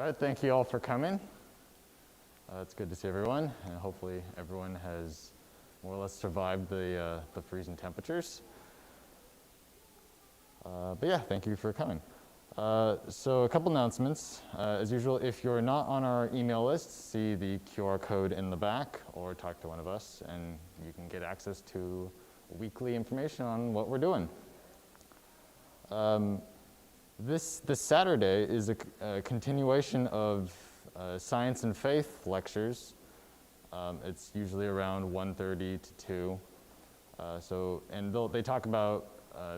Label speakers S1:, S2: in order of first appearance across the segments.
S1: right, thank you all for coming. It's good to see everyone, and hopefully everyone has more or less survived the freezing temperatures. But yeah, thank you for coming. So a couple announcements. As usual, if you're not on our email list, see the QR code in the back or talk to one of us, and you can get access to weekly information on what we're doing. This Saturday is a continuation of Science and Faith lectures. It's usually around 1:30 to 2. And they talk about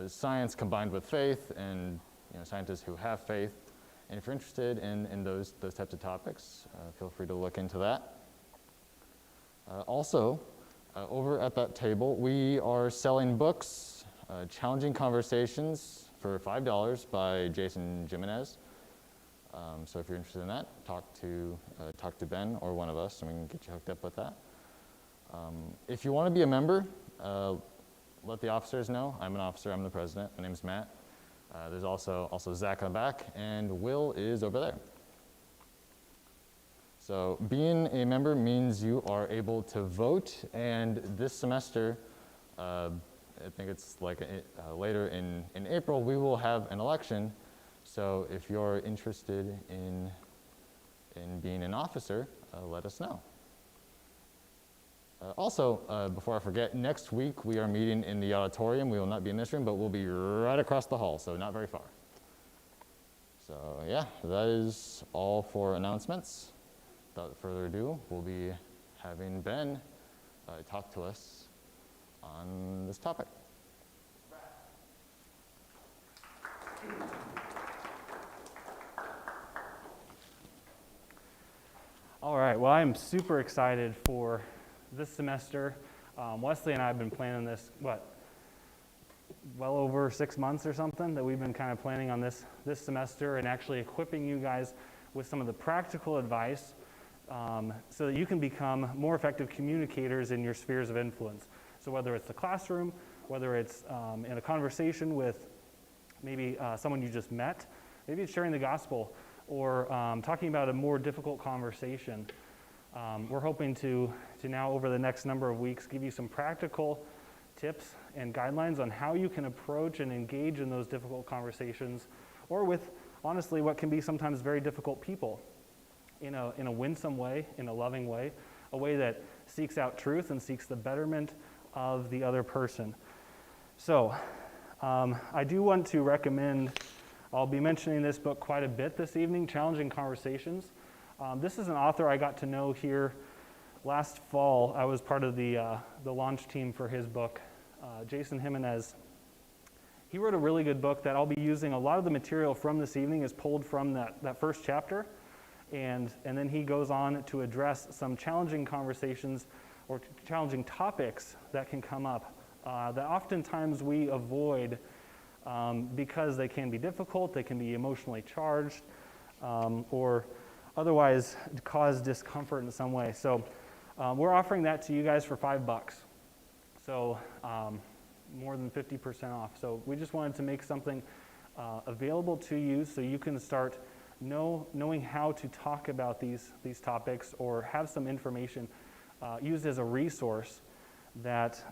S1: science combined with faith, and scientists who have faith. And if you're interested in those types of topics, feel free to look into that. Also, over at that table, we are selling books, Challenging Conversations for $5 by Jason Jimenez. So if you're interested in that, talk to Ben or one of us, and we can get you hooked up with that. If you want to be a member, let the officers know. I'm an officer. I'm the president. My name's Matt. There's also Zach in the back, and Will is over there. So being a member means you are able to vote, and this semester, I think it's like later in April, we will have an election. So if you're interested in being an officer, let us know. Also, before I forget, next week we are meeting in the auditorium. We will not be in this room, but we'll be right across the hall, so not very far. So yeah, that is all for announcements. Without further ado, we'll be having Ben talk to us on this topic.
S2: All right, well, I'm super excited for this semester. Wesley and I have been planning this, well over 6 months or something, that we've been kind of planning on this semester and actually equipping you guys with some of the practical advice so that you can become more effective communicators in your spheres of influence. So whether it's the classroom, whether it's in a conversation with maybe someone you just met, maybe it's sharing the gospel, or talking about a more difficult conversation. We're hoping to now, over the next number of weeks, give you some practical tips and guidelines on how you can approach and engage in those difficult conversations, or with, honestly, what can be sometimes very difficult people in a winsome way, in a loving way, a way that seeks out truth and seeks the betterment of the other person. So I do want to recommend, I'll be mentioning this book quite a bit this evening, Challenging Conversations. This is an author I got to know here last fall. I was part of the launch team for his book. Jason Jimenez. He wrote a really good book that I'll be using. A lot of the material from this evening is pulled from that first chapter. And then he goes on to address some challenging conversations or challenging topics that can come up that oftentimes we avoid because they can be difficult, they can be emotionally charged, or otherwise cause discomfort in some way. So we're offering that to you guys for $5. So more than 50% off. So we just wanted to make something available to you so you can start knowing how to talk about these topics, or have some information used as a resource that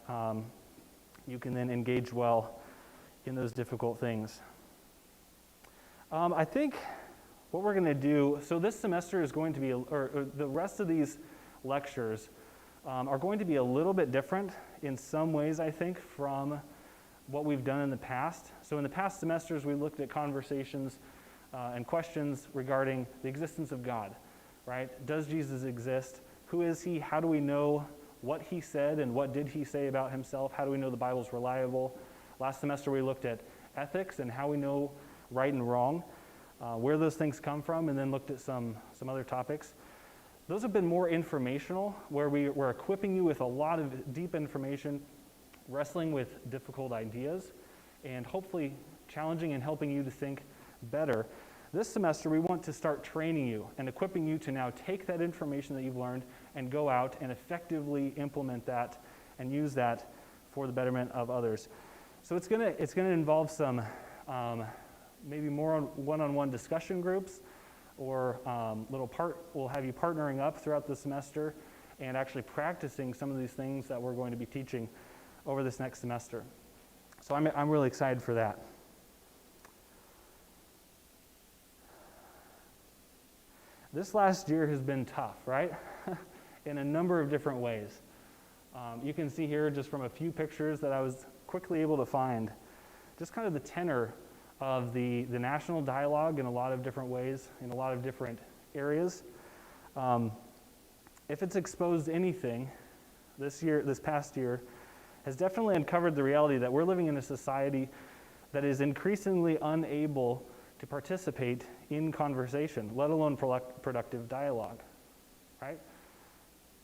S2: you can then engage well in those difficult things. I think what we're going to do, so this semester is going to be, or the rest of these lectures are going to be a little bit different in some ways, I think, from what we've done in the past. So in the past semesters, we looked at conversations and questions regarding the existence of God, right? Does Jesus exist? Who is he? How do we know what he said and what did he say about himself? How do we know the Bible's reliable? Last semester we looked at ethics and how we know right and wrong, where those things come from, and then looked at some other topics. Those have been more informational, where we're equipping you with a lot of deep information, wrestling with difficult ideas, and hopefully challenging and helping you to think better. This semester, we want to start training you and equipping you to now take that information that you've learned and go out and effectively implement that and use that for the betterment of others. So it's gonna involve some maybe more one-on-one discussion groups, or we'll have you partnering up throughout the semester and actually practicing some of these things that we're going to be teaching over this next semester. So I'm really excited for that. This last year has been tough, right? In a number of different ways. You can see here just from a few pictures that I was quickly able to find, just kind of the tenor of the national dialogue in a lot of different ways, in a lot of different areas. If it's exposed anything, this past year, has definitely uncovered the reality that we're living in a society that is increasingly unable to participate in conversation, let alone productive dialogue, right?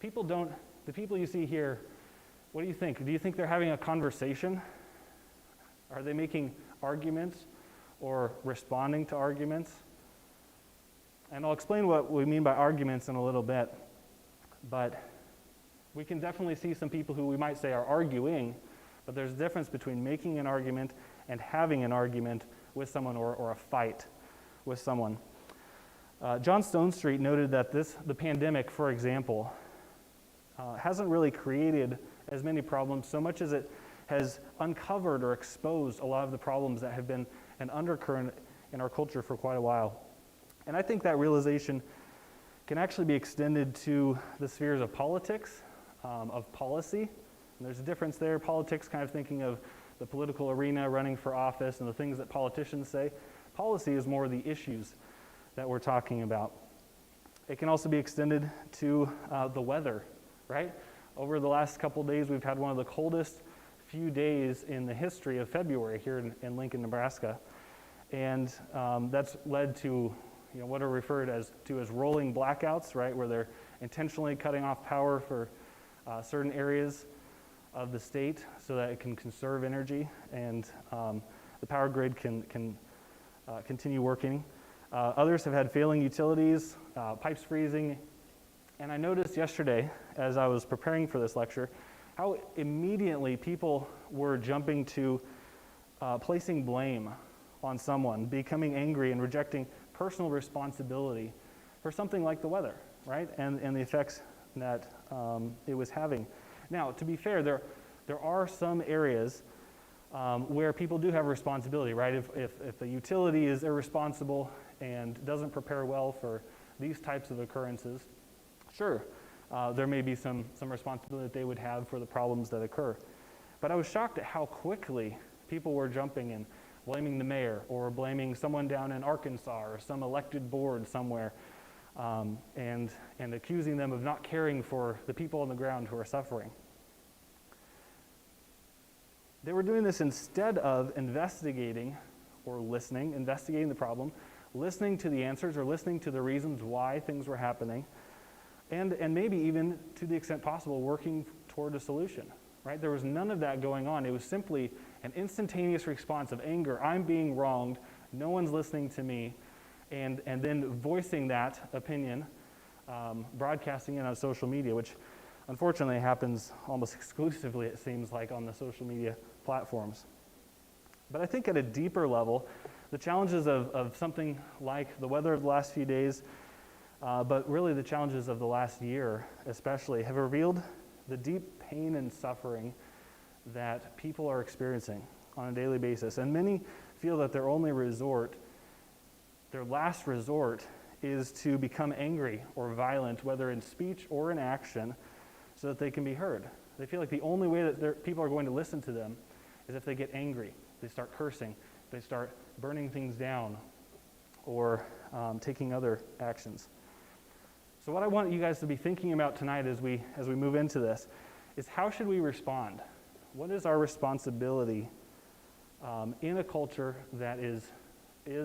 S2: The people you see here, what do you think? Do you think they're having a conversation? Are they making arguments or responding to arguments? And I'll explain what we mean by arguments in a little bit, but we can definitely see some people who we might say are arguing, but there's a difference between making an argument and having an argument with someone or a fight with someone. John Stonestreet noted that the pandemic, for example, hasn't really created as many problems so much as it has uncovered or exposed a lot of the problems that have been an undercurrent in our culture for quite a while. And I think that realization can actually be extended to the spheres of politics, of policy. And there's a difference there. Politics, kind of thinking of the political arena, running for office, and the things that politicians say. Policy is more the issues that we're talking about. It can also be extended to the weather, right? Over the last couple days, we've had one of the coldest few days in the history of February here in Lincoln, Nebraska. And that's led to what are referred to as rolling blackouts, right? Where they're intentionally cutting off power for certain areas of the state so that it can conserve energy and the power grid can continue working. Others have had failing utilities, pipes freezing, and I noticed yesterday as I was preparing for this lecture how immediately people were jumping to placing blame on someone, becoming angry and rejecting personal responsibility for something like the weather, right? And the effects that it was having. Now, to be fair, there are some areas where people do have responsibility, right? If the utility is irresponsible and doesn't prepare well for these types of occurrences, sure, there may be some responsibility that they would have for the problems that occur. But I was shocked at how quickly people were jumping and blaming the mayor or blaming someone down in Arkansas or some elected board somewhere and accusing them of not caring for the people on the ground who are suffering. They were doing this instead of investigating or listening, investigating the problem, listening to the answers or listening to the reasons why things were happening, and maybe even, to the extent possible, working toward a solution, right? There was none of that going on. It was simply an instantaneous response of anger. I'm being wronged. No one's listening to me. And then voicing that opinion, broadcasting it on social media, which unfortunately happens almost exclusively, it seems like, on the social media platforms. But I think at a deeper level, the challenges of something like the weather of the last few days, but really the challenges of the last year especially, have revealed the deep pain and suffering that people are experiencing on a daily basis. And many feel that their last resort is to become angry or violent, whether in speech or in action, so that they can be heard. They feel like the only way that people are going to listen to them is if they get angry, they start cursing, they start burning things down, or taking other actions. So what I want you guys to be thinking about tonight as we move into this is, how should we respond? What is our responsibility in a culture that is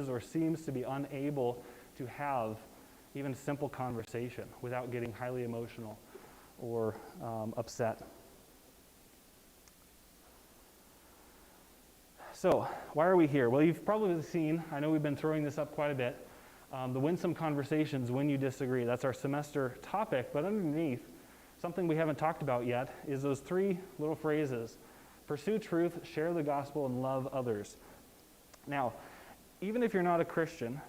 S2: or seems to be unable to have even simple conversation without getting highly emotional or upset? So, why are we here? Well, you've probably seen, I know we've been throwing this up quite a bit, the Win Some Conversations When You Disagree. That's our semester topic, but underneath, something we haven't talked about yet is those three little phrases: pursue truth, share the gospel, and love others. Now, even if you're not a Christian,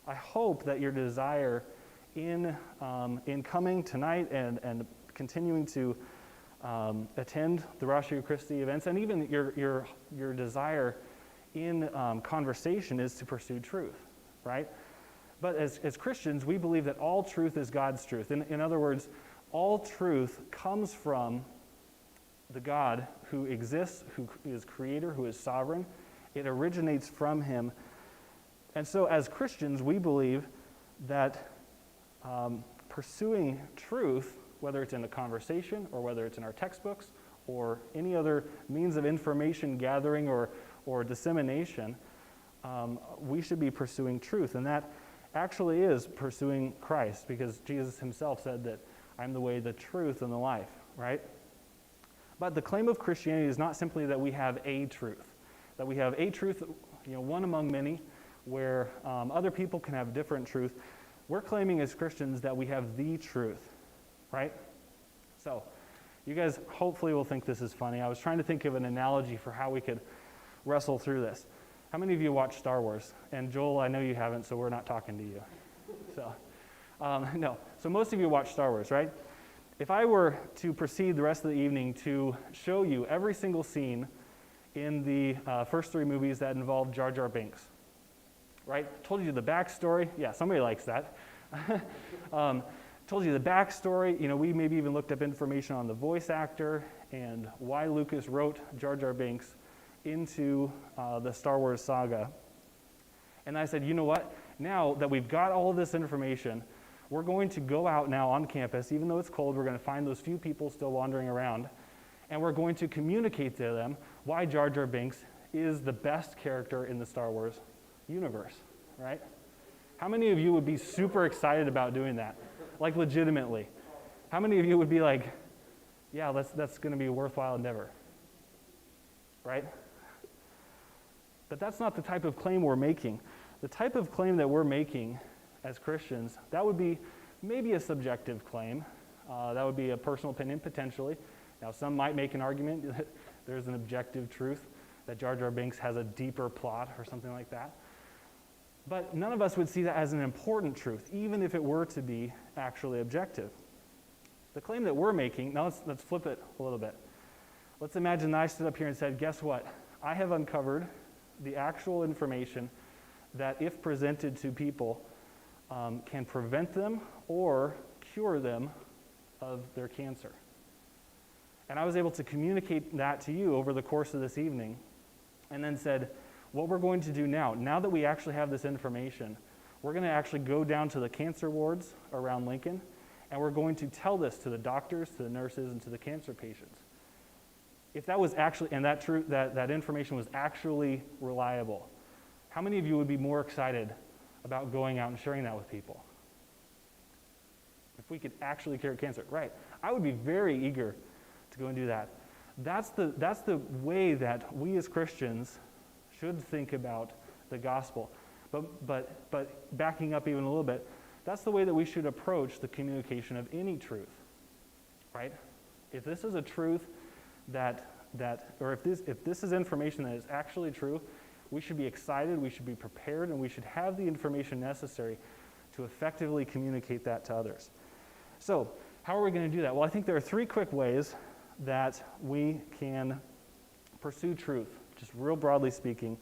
S2: I hope that your desire in coming tonight and continuing to attend the Ratio Christi events, and even your desire in conversation is to pursue truth, right? But as Christians, we believe that all truth is God's truth. In other words, all truth comes from the God who exists, who is creator, who is sovereign. It originates from him. And so as Christians, we believe that pursuing truth, whether it's in a conversation or whether it's in our textbooks or any other means of information gathering or dissemination, we should be pursuing truth. And that actually is pursuing Christ, because Jesus himself said that I'm the way, the truth, and the life, right? But the claim of Christianity is not simply that we have a truth, one among many, where other people can have different truth. We're claiming as Christians that we have the truth, right? So, you guys hopefully will think this is funny. I was trying to think of an analogy for how we could wrestle through this. How many of you watch Star Wars? And Joel, I know you haven't, so we're not talking to you. So, no. So most of you watch Star Wars, right? If I were to proceed the rest of the evening to show you every single scene in the first 3 movies that involve Jar Jar Binks, right? Told you the backstory. Yeah, somebody likes that. Told you the backstory. We maybe even looked up information on the voice actor and why Lucas wrote Jar Jar Binks into the Star Wars saga. And I said, you know what? Now that we've got all of this information, we're going to go out now on campus, even though it's cold, we're going to find those few people still wandering around, and we're going to communicate to them why Jar Jar Binks is the best character in the Star Wars universe, right? How many of you would be super excited about doing that? Like legitimately. How many of you would be like, yeah, that's going to be a worthwhile endeavor, right? But that's not the type of claim we're making. The type of claim that we're making as Christians, that would be maybe a subjective claim. That would be a personal opinion, potentially. Now, some might make an argument that there's an objective truth, that Jar Jar Binks has a deeper plot or something like that. But none of us would see that as an important truth, even if it were to be actually objective. The claim that we're making, now let's flip it a little bit. Let's imagine that I stood up here and said, guess what? I have uncovered the actual information that, if presented to people, can prevent them or cure them of their cancer. And I was able to communicate that to you over the course of this evening, and then said, what we're going to do now that we actually have this information, we're going to actually go down to the cancer wards around Lincoln, and we're going to tell this to the doctors, to the nurses, and to the cancer patients. If that was actually, and that information was actually reliable, how many of you would be more excited about going out and sharing that with people? If we could actually cure cancer, right? I would be very eager to go and do that. That's the way that we as Christians should think about the gospel. But backing up even a little bit, that's the way that we should approach the communication of any truth, right? If this is a truth or if this is information that is actually true, we should be excited, we should be prepared, and we should have the information necessary to effectively communicate that to others. So, how are we going to do that? Well, I think there are 3 quick ways that we can pursue truth, just real broadly speaking,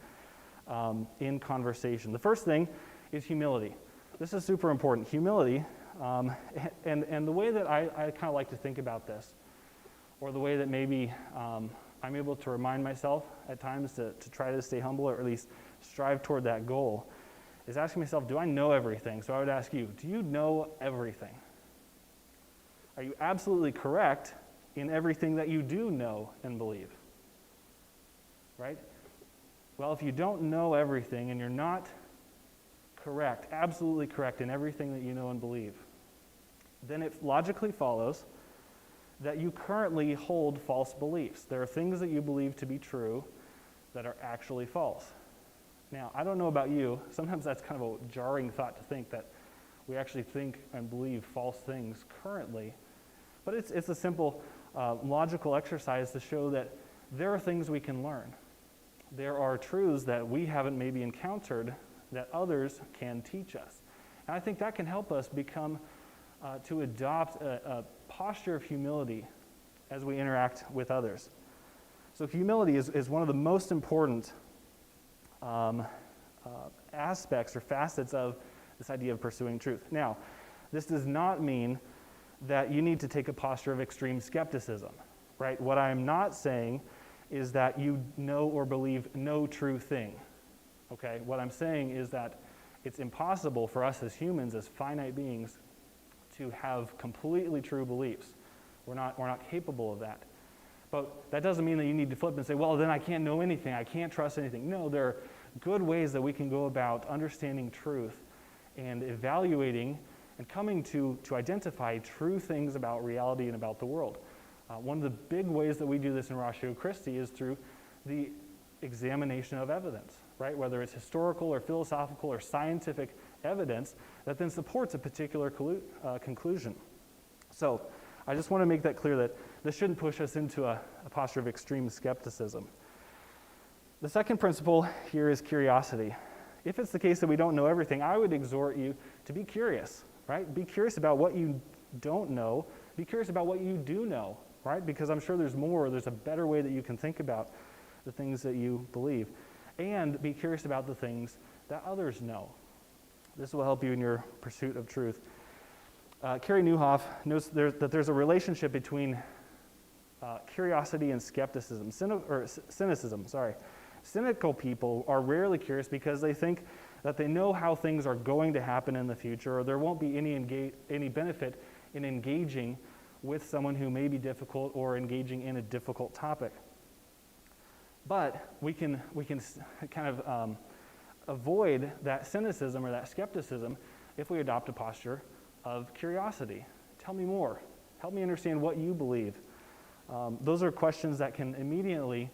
S2: in conversation. The first thing is humility. This is super important. Humility, and the way that I kind of like to think about this, or the way that maybe I'm able to remind myself at times to try to stay humble, or at least strive toward that goal, is asking myself, do I know everything? So I would ask you, do you know everything? Are you absolutely correct in everything that you do know and believe? Right? Well, if you don't know everything and you're not correct, absolutely correct in everything that you know and believe, then it logically follows that you currently hold false beliefs. There are things that you believe to be true that are actually false. Now, I don't know about you, sometimes that's kind of a jarring thought to think that we actually think and believe false things currently, but it's a simple logical exercise to show that there are things we can learn. There are truths that we haven't maybe encountered that others can teach us. And I think that can help us become, to adopt a posture of humility as we interact with others. So humility is one of the most important aspects or facets of this idea of pursuing truth. Now, this does not mean that you need to take a posture of extreme skepticism, right? What I'm not saying is that you know or believe no true thing, okay? What I'm saying is that it's impossible for us as humans, as finite beings, to have completely true beliefs. We're not capable of that. But that doesn't mean that you need to flip and say, well, then I can't know anything, I can't trust anything. No, there are good ways that we can go about understanding truth and evaluating and coming to identify true things about reality and about the world. One of the big ways that we do this in Ratio Christi is through the examination of evidence, right? Whether it's historical or philosophical or scientific evidence that then supports a particular conclusion. So I just want to make that clear that this shouldn't push us into a posture of extreme skepticism. The second principle here is curiosity. If it's the case that we don't know everything, I would exhort you to be curious, right? Be curious about what you don't know. Be curious about what you do know, right? Because I'm sure there's more, there's a better way that you can think about the things that you believe. And be curious about the things that others know. This will help you in your pursuit of truth. Carey Nieuwhof notes that there's a relationship between curiosity and skepticism, cynicism. Cynical people are rarely curious because they think that they know how things are going to happen in the future, or there won't be any benefit in engaging with someone who may be difficult or engaging in a difficult topic. But we can kind of avoid that cynicism or that skepticism if we adopt a posture of curiosity. Tell me more. Help me understand what you believe. Those are questions that can immediately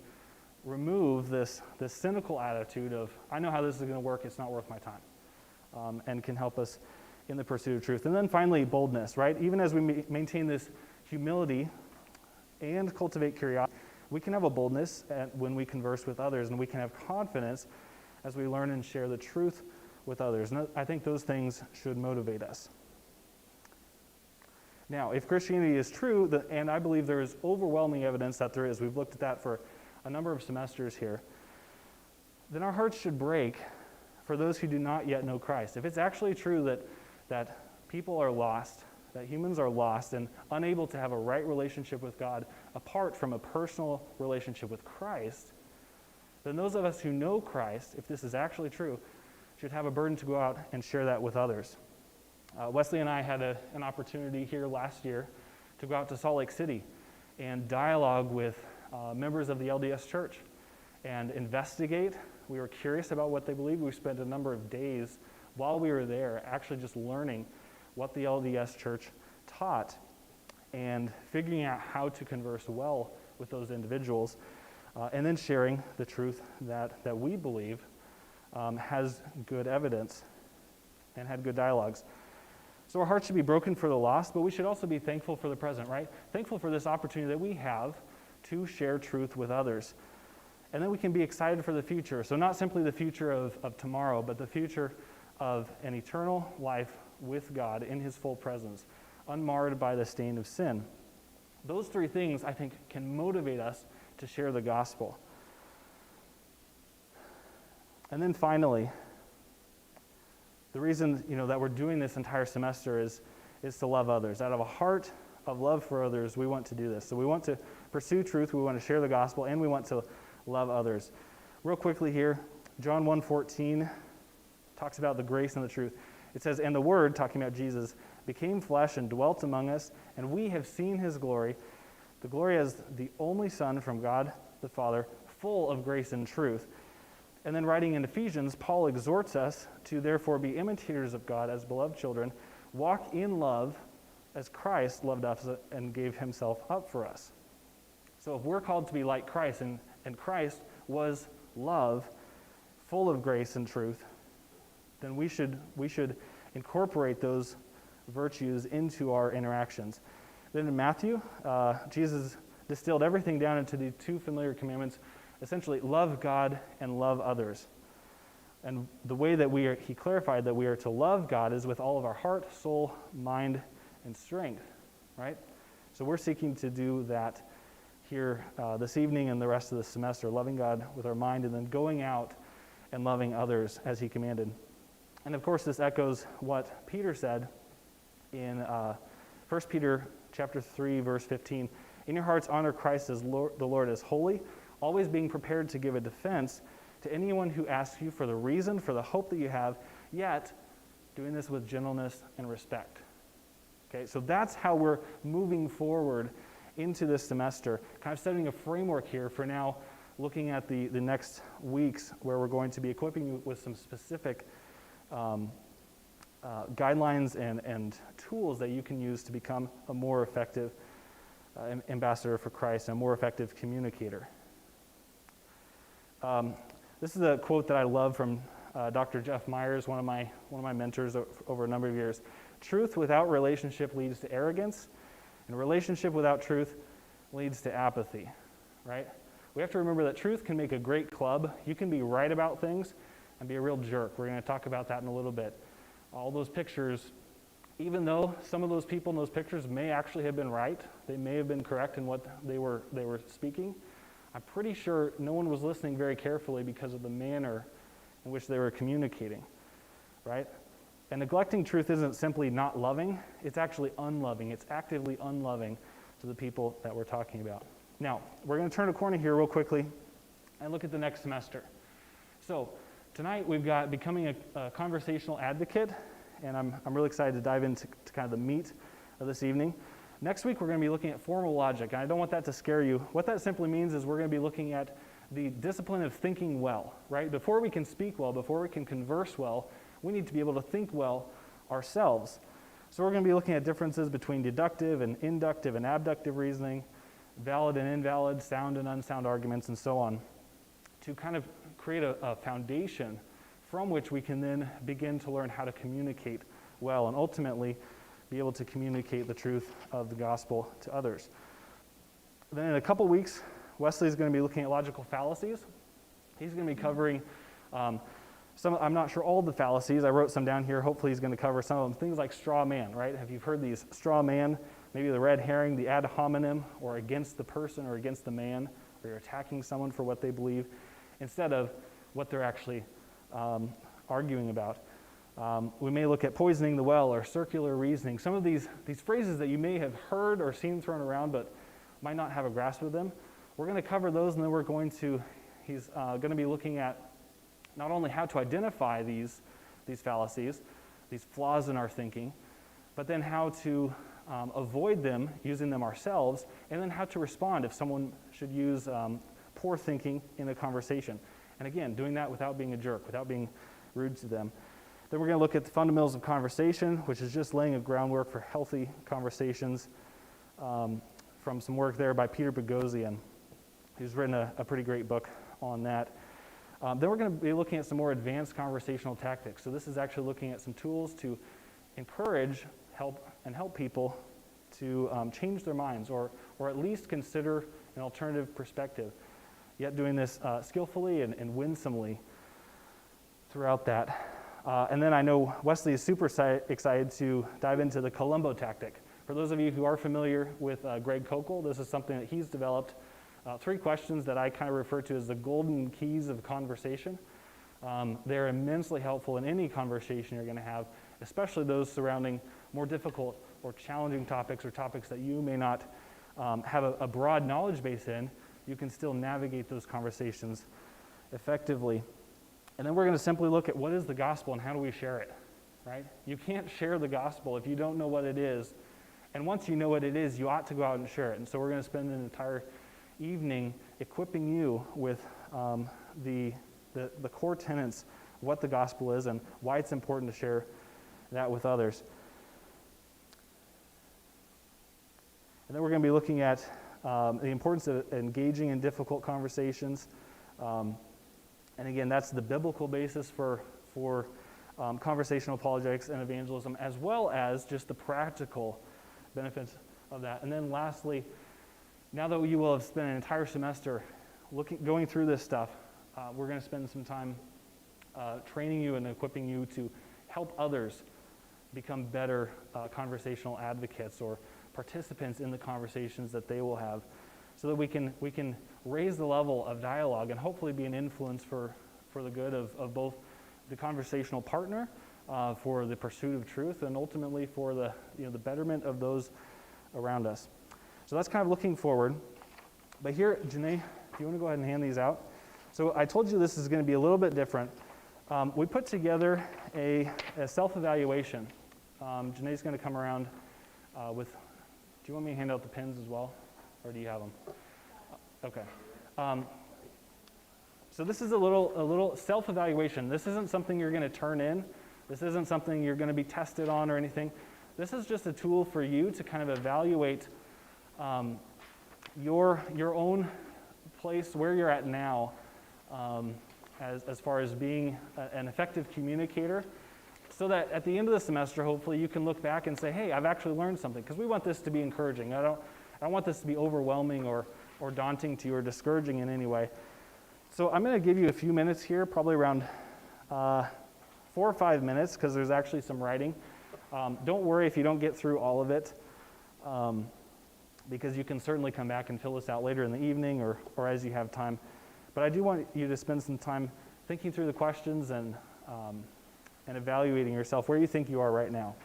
S2: remove this cynical attitude of, I know how this is going to work, it's not worth my time, and can help us in the pursuit of truth. And then finally, boldness, right? Even as we maintain this humility and cultivate curiosity, we can have a boldness when we converse with others, and we can have confidence as we learn and share the truth with others. And I think those things should motivate us. Now, if Christianity is true, and I believe there is overwhelming evidence that there is, we've looked at that for a number of semesters here, then our hearts should break for those who do not yet know Christ. If it's actually true that people are lost, that humans are lost and unable to have a right relationship with God apart from a personal relationship with Christ, then those of us who know Christ, if this is actually true, should have a burden to go out and share that with others. Wesley and I had an opportunity here last year to go out to Salt Lake City and dialogue with members of the LDS Church and investigate. We were curious about what they believed. We spent a number of days while we were there actually just learning what the LDS Church taught and figuring out how to converse well with those individuals, and then sharing the truth that we believe has good evidence and had good dialogues. So our hearts should be broken for the lost, but we should also be thankful for the present, right? Thankful for this opportunity that we have to share truth with others. And then we can be excited for the future. So not simply the future of tomorrow, but the future of an eternal life with God in his full presence, unmarred by the stain of sin. Those three things, I think, can motivate us to share the gospel. And then finally, the reason that we're doing this entire semester is to love others. Out of a heart of love for others, we want to do this. So we want to pursue truth, we want to share the gospel, and we want to love others. Real quickly here, John 1:14 talks about the grace and the truth. It says, "And the Word," talking about Jesus, "became flesh and dwelt among us, and we have seen his glory, the glory as the only Son from God the Father, full of grace and truth." And then writing in Ephesians, Paul exhorts us to therefore be imitators of God as beloved children, walk in love as Christ loved us and gave himself up for us. So if we're called to be like Christ, and Christ was love, full of grace and truth, then we should incorporate those virtues into our interactions. Then in Matthew, Jesus distilled everything down into the two familiar commandments, essentially love God and love others. And the way that he clarified that we are to love God is with all of our heart, soul, mind, and strength, right? So we're seeking to do that here this evening and the rest of the semester, loving God with our mind and then going out and loving others as he commanded. And of course, this echoes what Peter said in 1 Peter chapter 3, verse 15. In your hearts, honor Christ as the Lord as holy, always being prepared to give a defense to anyone who asks you for the reason, for the hope that you have, yet doing this with gentleness and respect. Okay, so that's how we're moving forward into this semester, kind of setting a framework here for now, looking at the next weeks where we're going to be equipping you with some specific guidelines and tools that you can use to become a more effective ambassador for Christ and a more effective communicator. This is a quote that I love from Dr. Jeff Myers, one of my mentors over a number of years. Truth without relationship leads to arrogance, and a relationship without truth leads to apathy, right? We have to remember that truth can make a great club. You can be right about things and be a real jerk. We're going to talk about that in a little bit. All those pictures, even though some of those people in those pictures may actually have been right, they may have been correct in what they were speaking, I'm pretty sure no one was listening very carefully because of the manner in which they were communicating, right? And neglecting truth isn't simply not loving, it's actually unloving. It's actively unloving to the people that we're talking about. Now, we're going to turn a corner here real quickly and look at the next semester. So, tonight we've got becoming a conversational advocate, and I'm really excited to dive into kind of the meat of this evening. Next week we're going to be looking at formal logic, and I don't want that to scare you. What that simply means is we're going to be looking at the discipline of thinking well, right? Before we can speak well, before we can converse well, we need to be able to think well ourselves. So we're going to be looking at differences between deductive and inductive and abductive reasoning, valid and invalid, sound and unsound arguments, and so on, to kind of create a foundation from which we can then begin to learn how to communicate well and ultimately be able to communicate the truth of the gospel to others. Then in a couple weeks, Wesley is going to be looking at logical fallacies. He's going to be covering I'm not sure all the fallacies. I wrote some down here. Hopefully he's going to cover some of them. Things like straw man, right? Have you heard these? Straw man, maybe the red herring, the ad hominem, or against the person or against the man, where you're attacking someone for what they believe, instead of what they're actually arguing about. We may look at poisoning the well or circular reasoning. Some of these phrases that you may have heard or seen thrown around but might not have a grasp of them. We're going to cover those, and then he's going to be looking at not only how to identify these fallacies, these flaws in our thinking, but then how to avoid them, using them ourselves, and then how to respond if someone should use poor thinking in a conversation. And again, doing that without being a jerk, without being rude to them. Then we're going to look at the fundamentals of conversation, which is just laying a groundwork for healthy conversations, from some work there by Peter Boghossian, who's written a pretty great book on that. Then we're going to be looking at some more advanced conversational tactics. So this is actually looking at some tools to encourage, help people to change their minds or at least consider an alternative perspective, yet doing this skillfully and winsomely throughout that. And then I know Wesley is super excited to dive into the Columbo tactic. For those of you who are familiar with Greg Kokel, this is something that he's developed. 3 questions that I kind of refer to as the golden keys of conversation. They're immensely helpful in any conversation you're going to have, especially those surrounding more difficult or challenging topics or topics that you may not have a broad knowledge base in. You can still navigate those conversations effectively. And then we're going to simply look at what is the gospel and how do we share it, right? You can't share the gospel if you don't know what it is. And once you know what it is, you ought to go out and share it. And so we're going to spend an entire evening equipping you with the core tenets of what the gospel is and why it's important to share that with others. And then we're going to be looking at the importance of engaging in difficult conversations. And again, that's the biblical basis for conversational apologetics and evangelism, as well as just the practical benefits of that. And then lastly, now that you will have spent an entire semester going through this stuff, we're going to spend some time training you and equipping you to help others become better conversational advocates or participants in the conversations that they will have, so that we can raise the level of dialogue and hopefully be an influence for the good of both the conversational partner, for the pursuit of truth, and ultimately for the betterment of those around us. So that's kind of looking forward. But here, Janae, do you want to go ahead and hand these out? So I told you this is going to be a little bit different. We put together a self-evaluation. Janae's going to come around with, do you want me to hand out the pins as well? Or do you have them? Okay. So this is a little self-evaluation. This isn't something you're going to turn in. This isn't something you're going to be tested on or anything. This is just a tool for you to kind of evaluate your own place, where you're at now, as far as being an effective communicator, so that at the end of the semester, hopefully, you can look back and say, hey, I've actually learned something, because we want this to be encouraging. I don't want this to be overwhelming or daunting to you or discouraging in any way. So I'm going to give you a few minutes here, probably around 4 or 5 minutes, because there's actually some writing. Don't worry if you don't get through all of it, because you can certainly come back and fill this out later in the evening or as you have time. But I do want you to spend some time thinking through the questions and evaluating yourself, where you think you are right now.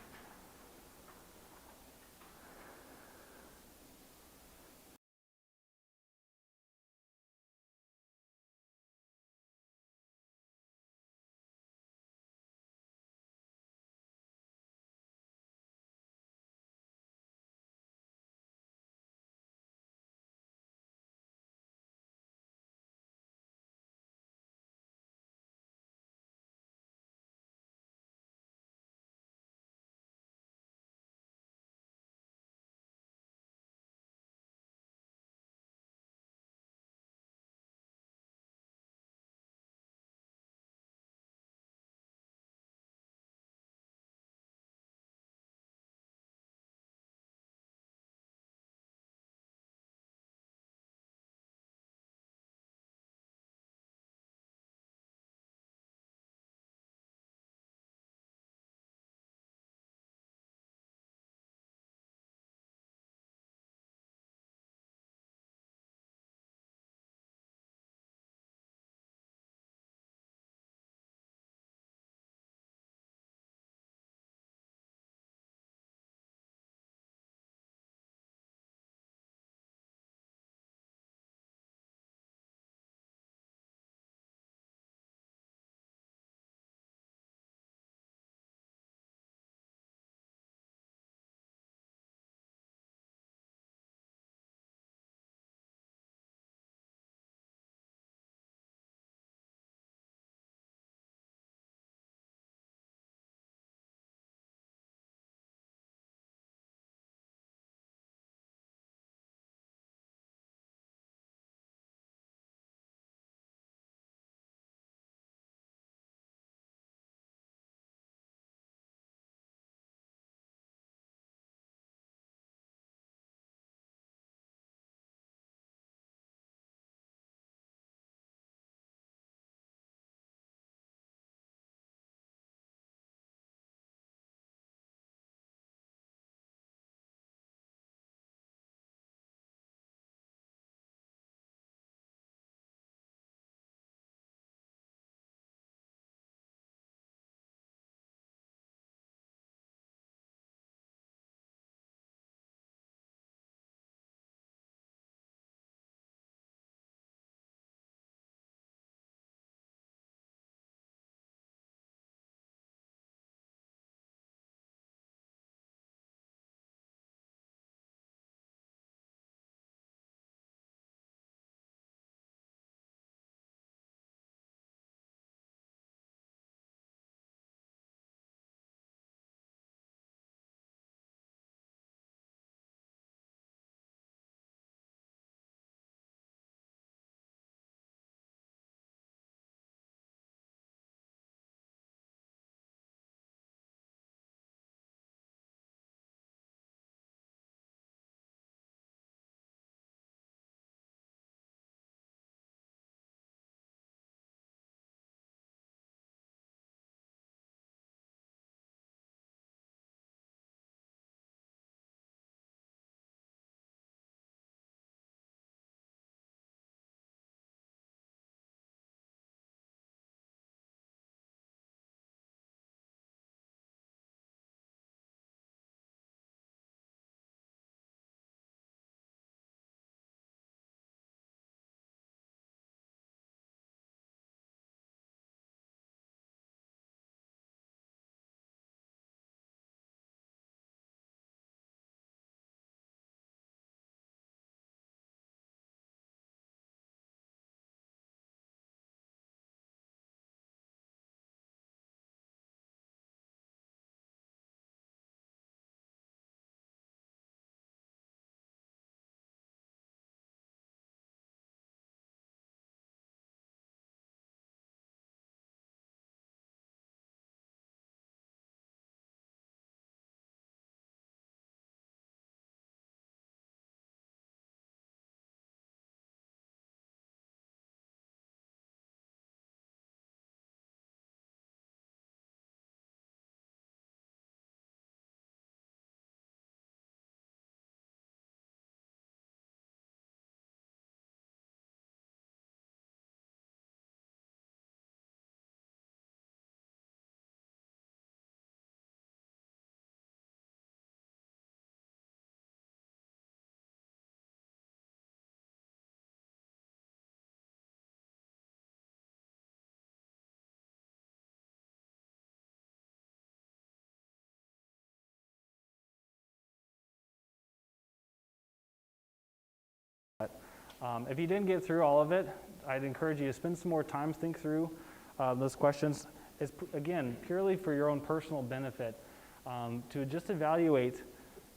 S2: If you didn't get through all of it, I'd encourage you to spend some more time, think through those questions. It's, again, purely for your own personal benefit, to just evaluate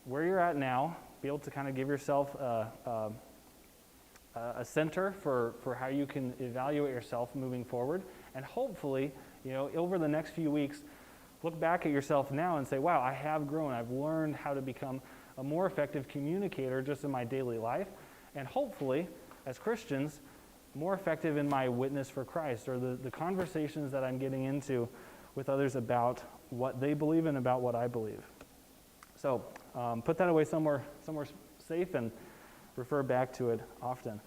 S2: where you're at now, be able to kind of give yourself a center for how you can evaluate yourself moving forward, and hopefully, over the next few weeks, look back at yourself now and say, wow, I have grown. I've learned how to become a more effective communicator just in my daily life, and hopefully, as Christians, more effective in my witness for Christ, or the conversations that I'm getting into with others about what they believe and about what I believe. So put that away somewhere safe and refer back to it often.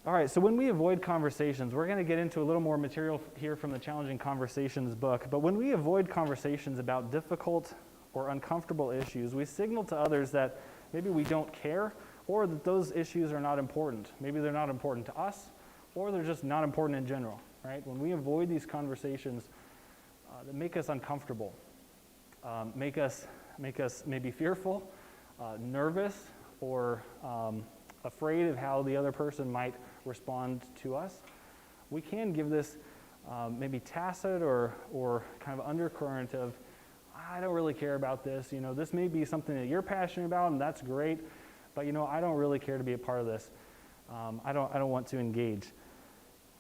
S2: All right, so when we avoid conversations, we're going to get into a little more material here from the Challenging Conversations book, but when we avoid conversations about difficult or uncomfortable issues, we signal to others that maybe we don't care, or that those issues are not important. Maybe they're not important to us, or they're just not important in general, right? When we avoid these conversations that make us uncomfortable, make us maybe fearful, nervous, or afraid of how the other person might respond to us, we can give this maybe tacit or kind of undercurrent of, I don't really care about this. This may be something that you're passionate about, and that's great, but I don't really care to be a part of this. I don't want to engage.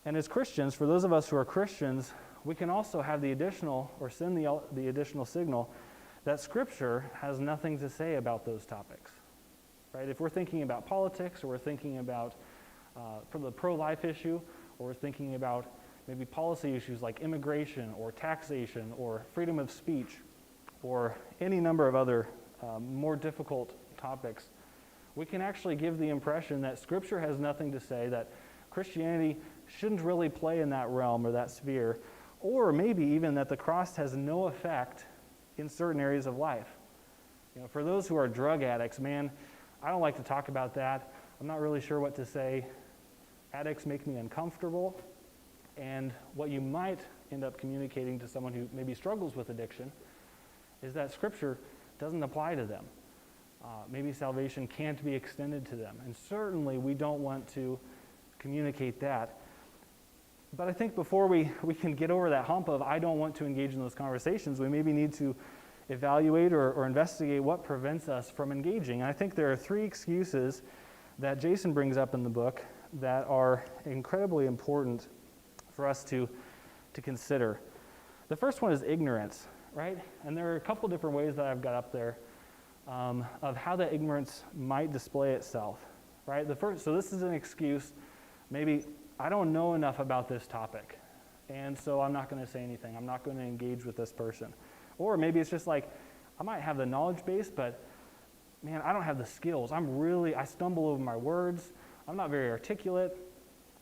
S2: And as Christians, for those of us who are Christians, we can also have the additional, or send the additional signal that Scripture has nothing to say about those topics, right? If we're thinking about politics, or we're thinking about for the pro-life issue, or we're thinking about maybe policy issues like immigration, or taxation, or freedom of speech, or any number of other more difficult topics, we can actually give the impression that Scripture has nothing to say, that Christianity shouldn't really play in that realm or that sphere, or maybe even that the cross has no effect in certain areas of life. For those who are drug addicts, man, I don't like to talk about that. I'm not really sure what to say. Addicts make me uncomfortable, and what you might end up communicating to someone who maybe struggles with addiction is that Scripture doesn't apply to them. Maybe salvation can't be extended to them, and certainly we don't want to communicate that. But I think before we can get over that hump of I don't want to engage in those conversations, we maybe need to evaluate or investigate what prevents us from engaging. And I think there are 3 excuses that Jason brings up in the book that are incredibly important for us to consider. The first one is ignorance, right? And there are a couple different ways that I've got up there of how that ignorance might display itself, right? So this is an excuse, maybe I don't know enough about this topic, and so I'm not going to say anything. I'm not going to engage with this person. Or maybe it's just like, I might have the knowledge base, but man, I don't have the skills. I stumble over my words. I'm not very articulate.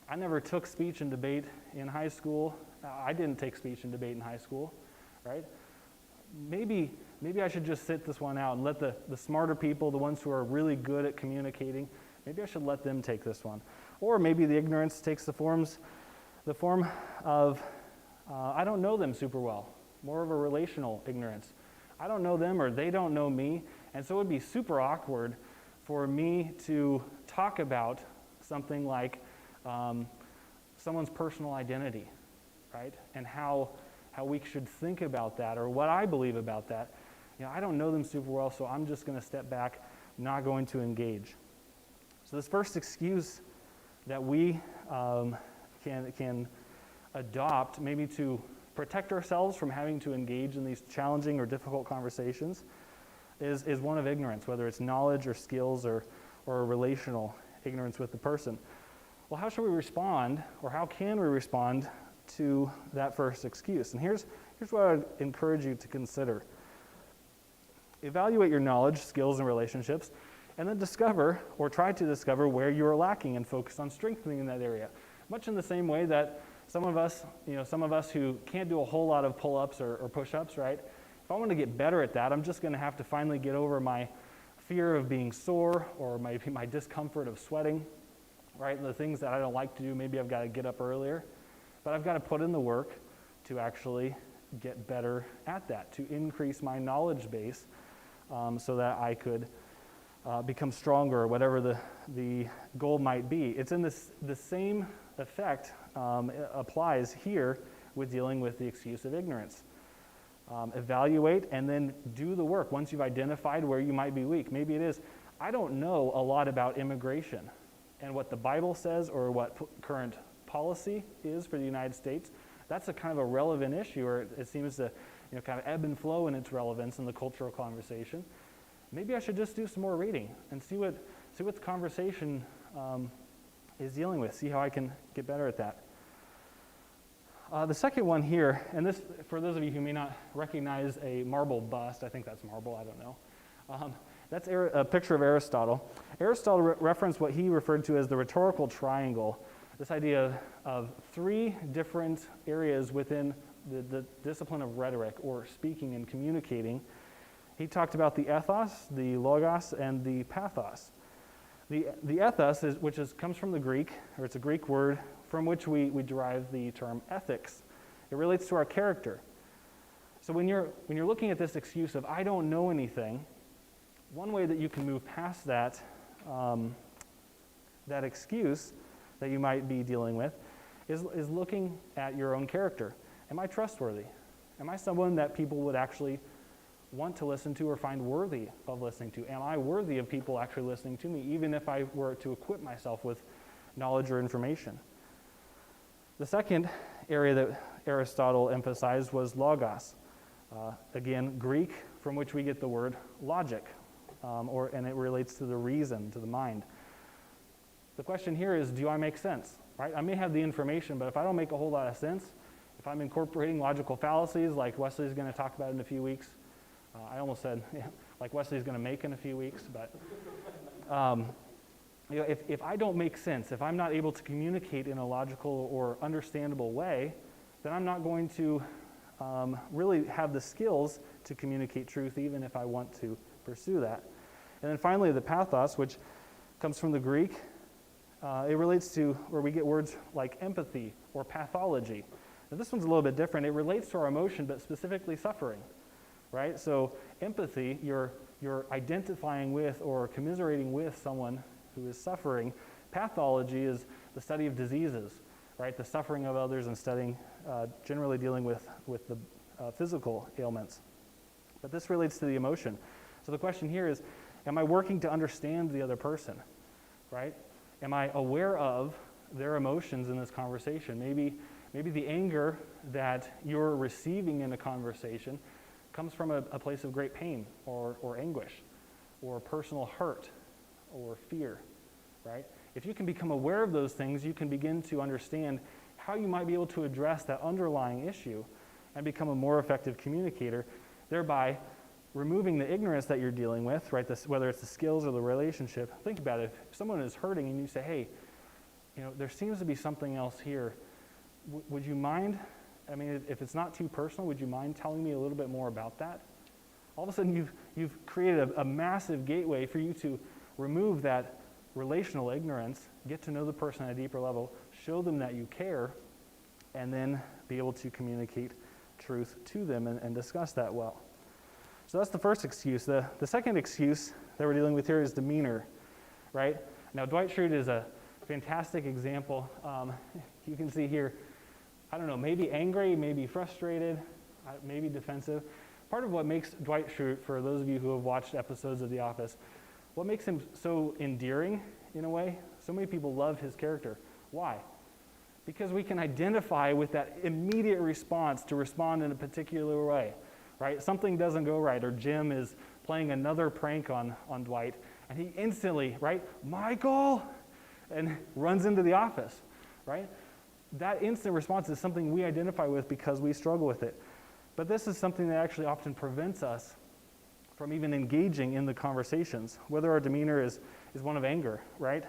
S2: I never took speech and debate in high school. I didn't take speech and debate in high school, right? Maybe I should just sit this one out and let the smarter people, the ones who are really good at communicating, maybe I should let them take this one. Or maybe the ignorance takes the form of I don't know them super well, more of a relational ignorance. I don't know them, or they don't know me, and so it would be super awkward for me to talk about something like someone's personal identity, right? And how we should think about that, or what I believe about that. I don't know them super well, so I'm just going to step back, not going to engage. So this first excuse that we can adopt, maybe to protect ourselves from having to engage in these challenging or difficult conversations, is one of ignorance, whether it's knowledge or skills or relational ignorance with the person. Well, how should we respond, or how can we respond to that first excuse? And here's what I would encourage you to consider. Evaluate your knowledge, skills, and relationships, and then discover, or try to discover, where you are lacking and focus on strengthening in that area. Much in the same way that some of us who can't do a whole lot of pull-ups or push-ups, right? If I want to get better at that, I'm just going to have to finally get over my fear of being sore, or maybe my discomfort of sweating, right? The things that I don't like to do, maybe I've got to get up earlier. But I've got to put in the work to actually get better at that, to increase my knowledge base so that I could become stronger, or whatever the goal might be. It's in the same effect applies here with dealing with the excuse of ignorance. Evaluate and then do the work once you've identified where you might be weak. Maybe it is, I don't know a lot about immigration and what the Bible says or what current policy is for the United States. That's a kind of a relevant issue, or it seems to kind of ebb and flow in its relevance in the cultural conversation. Maybe I should just do some more reading and see what the conversation is dealing with, see how I can get better at that. The second one here, and this, for those of you who may not recognize a marble bust, I think that's marble, I don't know. That's a picture of Aristotle. Aristotle referenced what he referred to as the Rhetorical Triangle, this idea of three different areas within the discipline of rhetoric, or speaking and communicating. He talked about the ethos, the logos, and the pathos. The ethos, comes from the Greek, or it's a Greek word from which we derive the term ethics. It relates to our character. So when you're looking at this excuse of I don't know anything, one way that you can move past that excuse that you might be dealing with is looking at your own character. Am I trustworthy? Am I someone that people would actually want to listen to or find worthy of listening to? Am I worthy of people actually listening to me, even if I were to equip myself with knowledge or information? The second area that Aristotle emphasized was logos. Again, Greek, from which we get the word logic, and it relates to the reason, to the mind. The question here is, do I make sense? Right? I may have the information, but if I don't make a whole lot of sense, if I'm incorporating logical fallacies like Wesley's going to talk about in a few weeks, I almost said like Wesley's going to make in a few weeks, but if I don't make sense, if I'm not able to communicate in a logical or understandable way, then I'm not going to really have the skills to communicate truth, even if I want to pursue that. And then finally, the pathos, which comes from the Greek, it relates to where we get words like empathy or pathology. Now, this one's a little bit different. It relates to our emotion, but specifically suffering, right? So empathy, you're identifying with or commiserating with someone who is suffering. Pathology is the study of diseases, right? The suffering of others and studying, generally dealing with the physical ailments. But this relates to the emotion. So the question here is, am I working to understand the other person, right? Am I aware of their emotions in this conversation? Maybe the anger that you're receiving in a conversation comes from a place of great pain or anguish or personal hurt or fear, right? If you can become aware of those things, you can begin to understand how you might be able to address that underlying issue and become a more effective communicator, thereby removing the ignorance that you're dealing with, right? Whether it's the skills or the relationship. Think about it. If someone is hurting and you say, hey, there seems to be something else here. Would you mind, if it's not too personal, would you mind telling me a little bit more about that? All of a sudden, you've created a massive gateway for you to remove that relational ignorance, get to know the person at a deeper level, show them that you care, and then be able to communicate truth to them and discuss that well. So that's the first excuse. The second excuse that we're dealing with here is demeanor, right? Now, Dwight Schrute is a fantastic example. You can see here, I don't know, maybe angry, maybe frustrated, maybe defensive. Part of what makes Dwight Schrute, for those of you who have watched episodes of The Office, what makes him so endearing in a way, so many people love his character. Why? Because we can identify with that immediate response to respond in a particular way, right? Something doesn't go right, or Jim is playing another prank on Dwight, and he instantly, right, Michael, and runs into the office, right? That instant response is something we identify with because we struggle with it. But this is something that actually often prevents us from even engaging in the conversations, whether our demeanor is one of anger, right?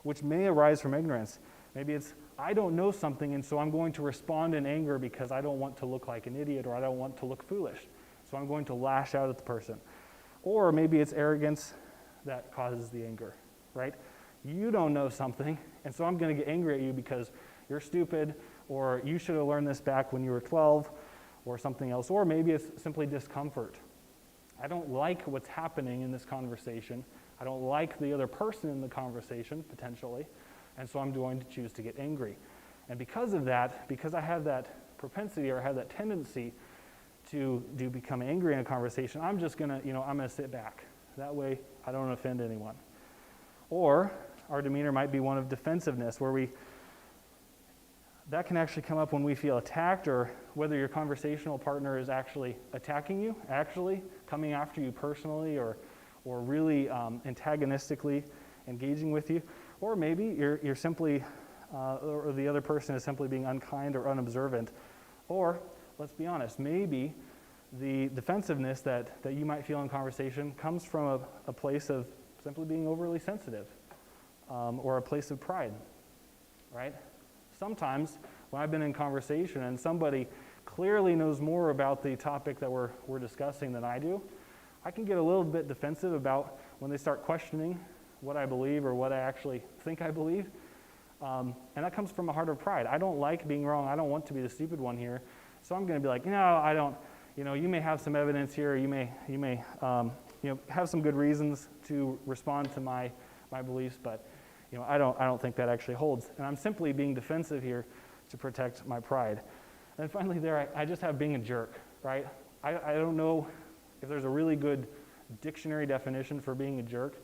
S2: Which may arise from ignorance. Maybe it's, I don't know something, and so I'm going to respond in anger because I don't want to look like an idiot or I don't want to look foolish. So I'm going to lash out at the person. Or maybe it's arrogance that causes the anger, right? You don't know something, and so I'm going to get angry at you because you're stupid, or you should have learned this back when you were 12, or something else. Or maybe it's simply discomfort. I don't like what's happening in this conversation. I don't like the other person in the conversation, potentially, and so I'm going to choose to get angry. And because of that, because I have that propensity or I have that tendency to become angry in a conversation, I'm just gonna, I'm gonna sit back. That way I don't offend anyone. Or our demeanor might be one of defensiveness, where that can actually come up when we feel attacked, or whether your conversational partner is actually attacking you, actually coming after you personally, or really antagonistically engaging with you. Or maybe you're simply, or the other person is simply being unkind or unobservant. Or, let's be honest, maybe the defensiveness that you might feel in conversation comes from a place of simply being overly sensitive, or a place of pride, right? Sometimes when I've been in conversation and somebody clearly knows more about the topic that we're discussing than I do, I can get a little bit defensive about when they start questioning what I believe or what I actually think I believe. And that comes from a heart of pride. I don't like being wrong. I don't want to be the stupid one here. So I'm going to be like, no, I don't. You may have some evidence here. You may have some good reasons to respond to my beliefs, but I don't think that actually holds. And I'm simply being defensive here to protect my pride. And finally I just have being a jerk, right? I don't know if there's a really good dictionary definition for being a jerk,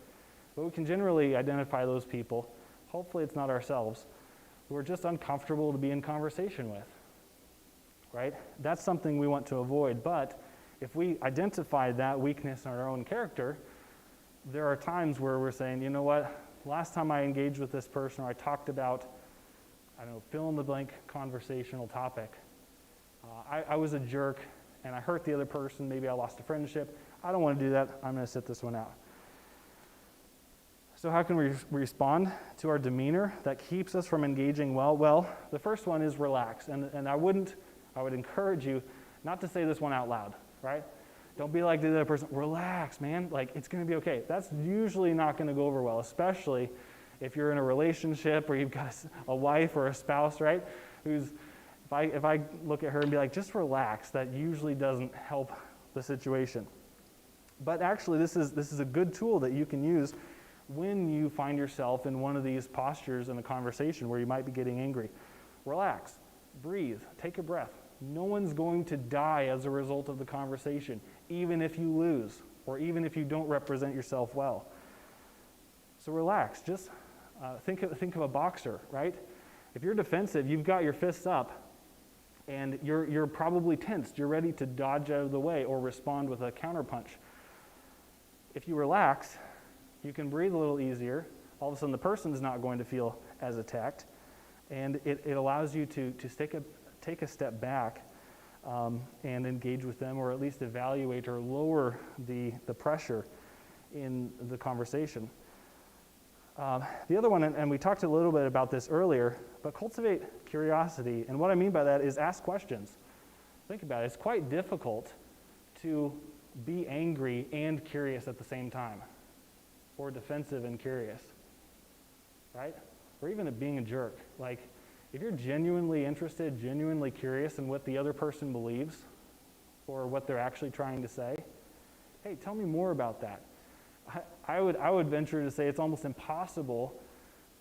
S2: but we can generally identify those people. Hopefully it's not ourselves, who are just uncomfortable to be in conversation with, right? That's something we want to avoid, but if we identify that weakness in our own character, there are times where we're saying, you know what, last time I engaged with this person, or I talked about, fill in the blank conversational topic, I was a jerk and I hurt the other person, maybe I lost a friendship. I don't want to do that, I'm going to sit this one out. So how can we respond to our demeanor that keeps us from engaging well? Well, the first one is relax. And I would encourage you not to say this one out loud, right? Don't be like the other person, relax, man, like it's going to be okay. That's usually not going to go over well, especially if you're in a relationship or you've got a wife or a spouse, right? If I look at her and be like, just relax, that usually doesn't help the situation. But actually, this is a good tool that you can use when you find yourself in one of these postures in a conversation where you might be getting angry. Relax, breathe, take a breath. No one's going to die as a result of the conversation, even if you lose, or even if you don't represent yourself well. So relax, just think of a boxer, right? If you're defensive, you've got your fists up, and you're probably tensed. You're ready to dodge out of the way or respond with a counterpunch. If you relax, you can breathe a little easier. All of a sudden, the person's not going to feel as attacked, and it allows you to take a step back and engage with them, or at least evaluate or lower the pressure in the conversation. The other one, and we talked a little bit about this earlier, but cultivate curiosity. And what I mean by that is ask questions. Think about it. It's quite difficult to be angry and curious at the same time, or defensive and curious, right? Or even at being a jerk. Like, if you're genuinely interested, genuinely curious in what the other person believes, or what they're actually trying to say, hey, tell me more about that. I would venture to say it's almost impossible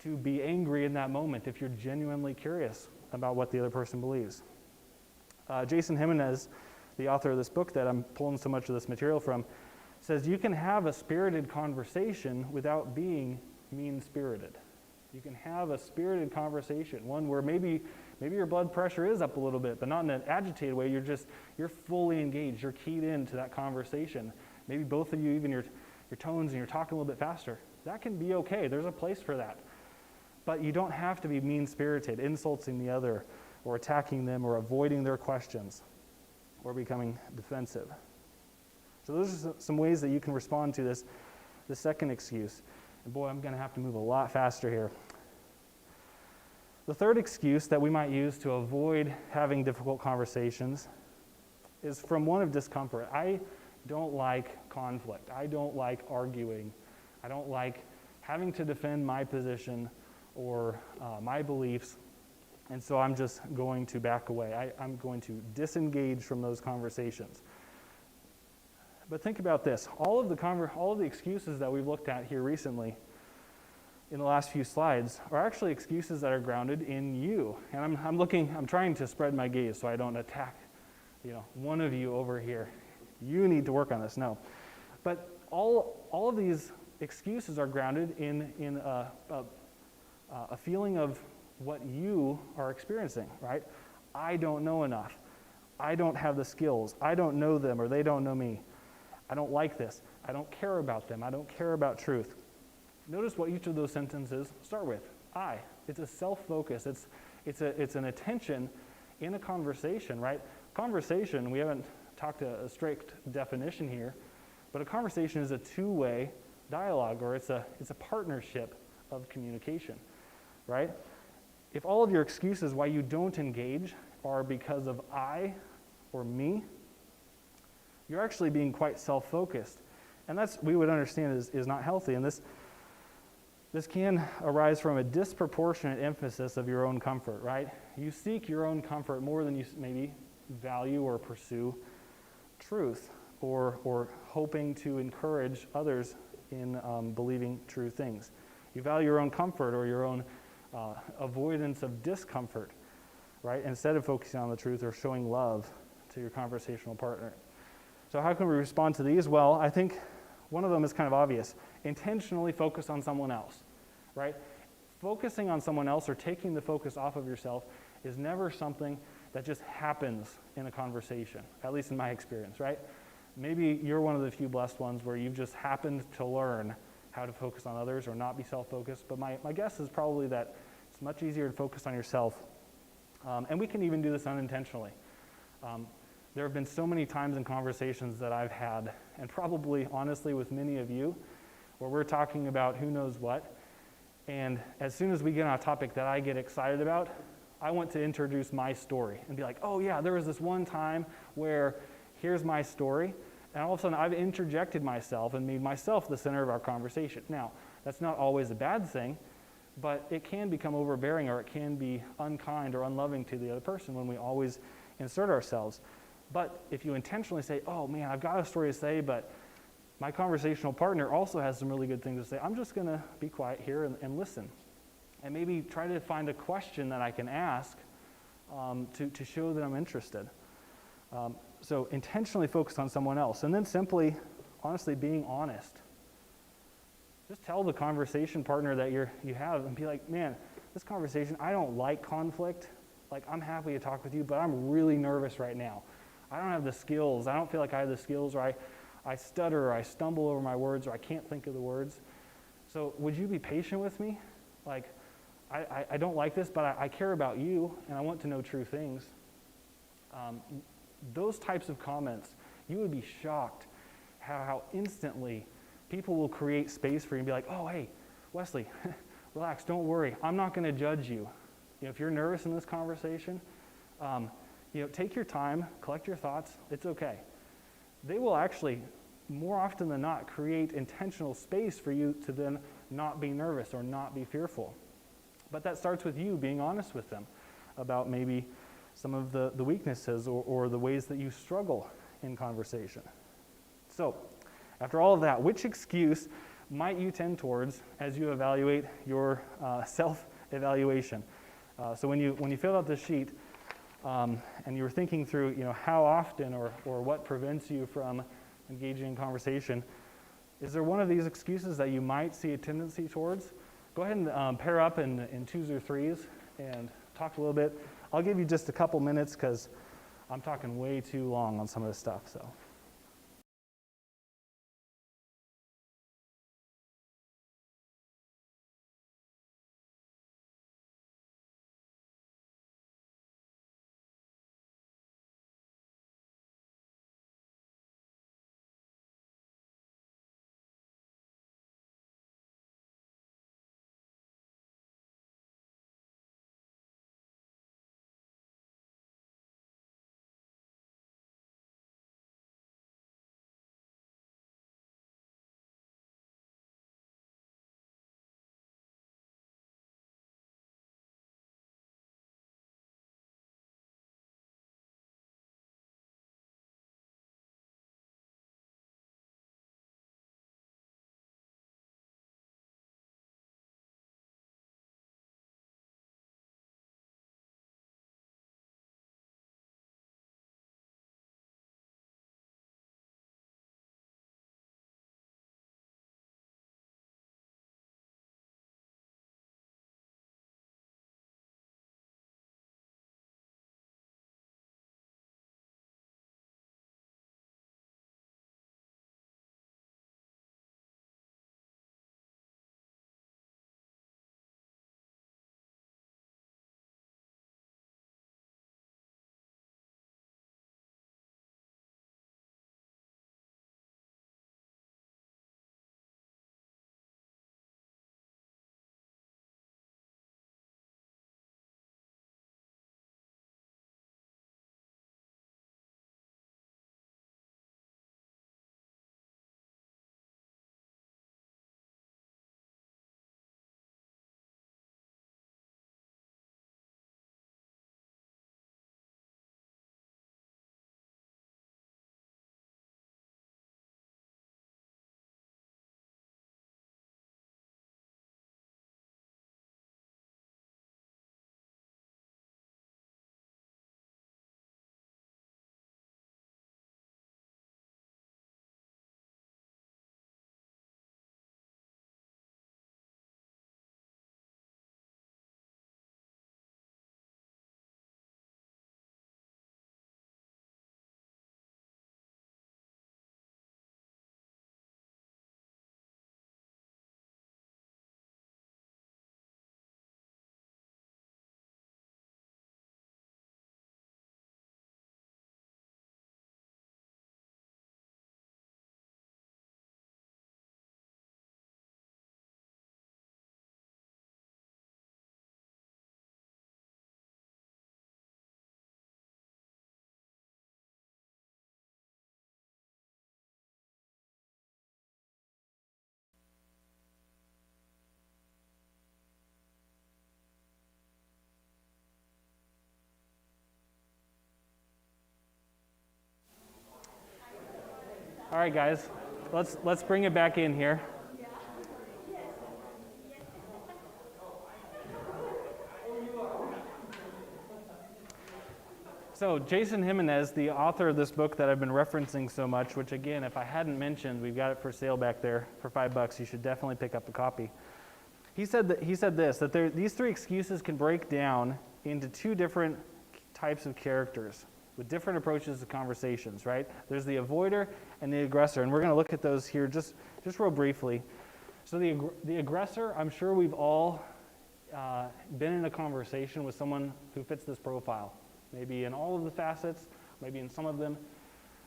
S2: to be angry in that moment if you're genuinely curious about what the other person believes. Jason Jimenez, the author of this book that I'm pulling so much of this material from, says you can have a spirited conversation without being mean-spirited. You can have a spirited conversation, one where maybe your blood pressure is up a little bit, but not in an agitated way. You're fully engaged. You're keyed into that conversation. Maybe both of you, even your tones, and you're talking a little bit faster. That can be okay. There's a place for that. But you don't have to be mean-spirited, insulting the other, or attacking them, or avoiding their questions, or becoming defensive. So those are some ways that you can respond to this second excuse. And boy, I'm going to have to move a lot faster here. The third excuse that we might use to avoid having difficult conversations is from one of discomfort. I don't like conflict. I don't like arguing. I don't like having to defend my position or my beliefs, and so I'm just going to back away. I'm going to disengage from those conversations. But think about this. All of the excuses that we've looked at here recently in the last few slides are actually excuses that are grounded in you. And I'm trying to spread my gaze so I don't attack, one of you over here. You need to work on this. No. But all of these excuses are grounded in a feeling of what you are experiencing, right? I don't know enough. I don't have the skills. I don't know them, or they don't know me. I don't like this. I don't care about them. I don't care about truth. Notice what each of those sentences start with. I. It's a self-focus. It's an attention in a conversation, right? Conversation, we haven't talked a strict definition here, but a conversation is a two-way dialogue, or it's a partnership of communication, right? If all of your excuses why you don't engage are because of I or me, you're actually being quite self-focused. And that's, we would understand, is not healthy. And this can arise from a disproportionate emphasis of your own comfort, right? You seek your own comfort more than you maybe value or pursue truth, or hoping to encourage others in believing true things. You value your own comfort or your own avoidance of discomfort, right? Instead of focusing on the truth or showing love to your conversational partner. So how can we respond to these? Well, I think one of them is kind of obvious. Intentionally focus on someone else, right? Focusing on someone else or taking the focus off of yourself is never something that just happens in a conversation, at least in my experience, right? Maybe you're one of the few blessed ones where you've just happened to learn how to focus on others or not be self-focused, but my guess is probably that it's much easier to focus on yourself. And we can even do this unintentionally. There have been so many times in conversations that I've had, and probably honestly with many of you, where we're talking about who knows what, and as soon as we get on a topic that I get excited about, I want to introduce my story and be like, oh yeah, there was this one time where here's my story, and all of a sudden I've interjected myself and made myself the center of our conversation. Now, that's not always a bad thing, but it can become overbearing, or it can be unkind or unloving to the other person when we always insert ourselves. But if you intentionally say, oh man, I've got a story to say, but my conversational partner also has some really good things to say, I'm just going to be quiet here and listen. And maybe try to find a question that I can ask to show that I'm interested. So intentionally focus on someone else. And then simply, honestly, being honest. Just tell the conversation partner that you have and be like, man, this conversation, I don't like conflict. Like, I'm happy to talk with you, but I'm really nervous right now. I don't have the skills. I don't feel like I have the skills, or I stutter, or I stumble over my words, or I can't think of the words. So would you be patient with me? Like, I don't like this, but I care about you, and I want to know true things. Those types of comments, you would be shocked how instantly people will create space for you and be like, oh, hey, Wesley, relax, don't worry. I'm not going to judge you. If you're nervous in this conversation, take your time, collect your thoughts. It's okay. They will actually, more often than not, create intentional space for you to then not be nervous or not be fearful. But that starts with you being honest with them about maybe some of the weaknesses or the ways that you struggle in conversation. So, after all of that, which excuse might you tend towards as you evaluate your self-evaluation? So when you filled out this sheet and you were thinking through, how often or what prevents you from engaging in conversation, is there one of these excuses that you might see a tendency towards? Go ahead and pair up in twos or threes and talk a little bit. I'll give you just a couple minutes because I'm talking way too long on some of this stuff. So. right, guys, let's bring it back in here. So Jason Jimenez, the author of this book that I've been referencing so much, which again, if I hadn't mentioned, we've got it for sale back there for $5. You should definitely pick up a copy. He said that these three excuses can break down into two different types of characters with different approaches to conversations, right? There's the avoider and the aggressor, and we're going to look at those here just real briefly. So the aggressor, I'm sure we've all been in a conversation with someone who fits this profile. Maybe in all of the facets, maybe in some of them.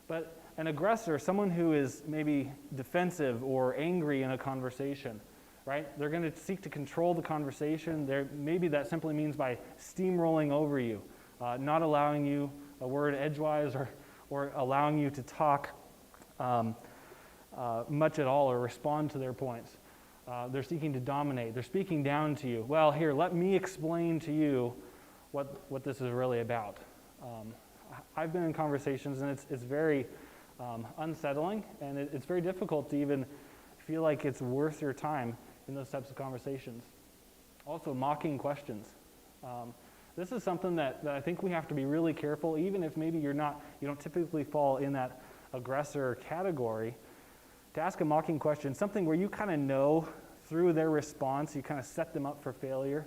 S2: But an aggressor, someone who is maybe defensive or angry in a conversation, right? They're going to seek to control the conversation. Maybe that simply means by steamrolling over you, not allowing you a word edgewise or allowing you to talk much at all or respond to their points. They're seeking to dominate. They're speaking down to you. Well, here, let me explain to you what this is really about. I've been in conversations, and it's very unsettling, and it's very difficult to even feel like it's worth your time in those types of conversations. Also, mocking questions. This is something that I think we have to be really careful, even if maybe you don't typically fall in that aggressor category, to ask a mocking question, something where you kind of know through their response, you kind of set them up for failure.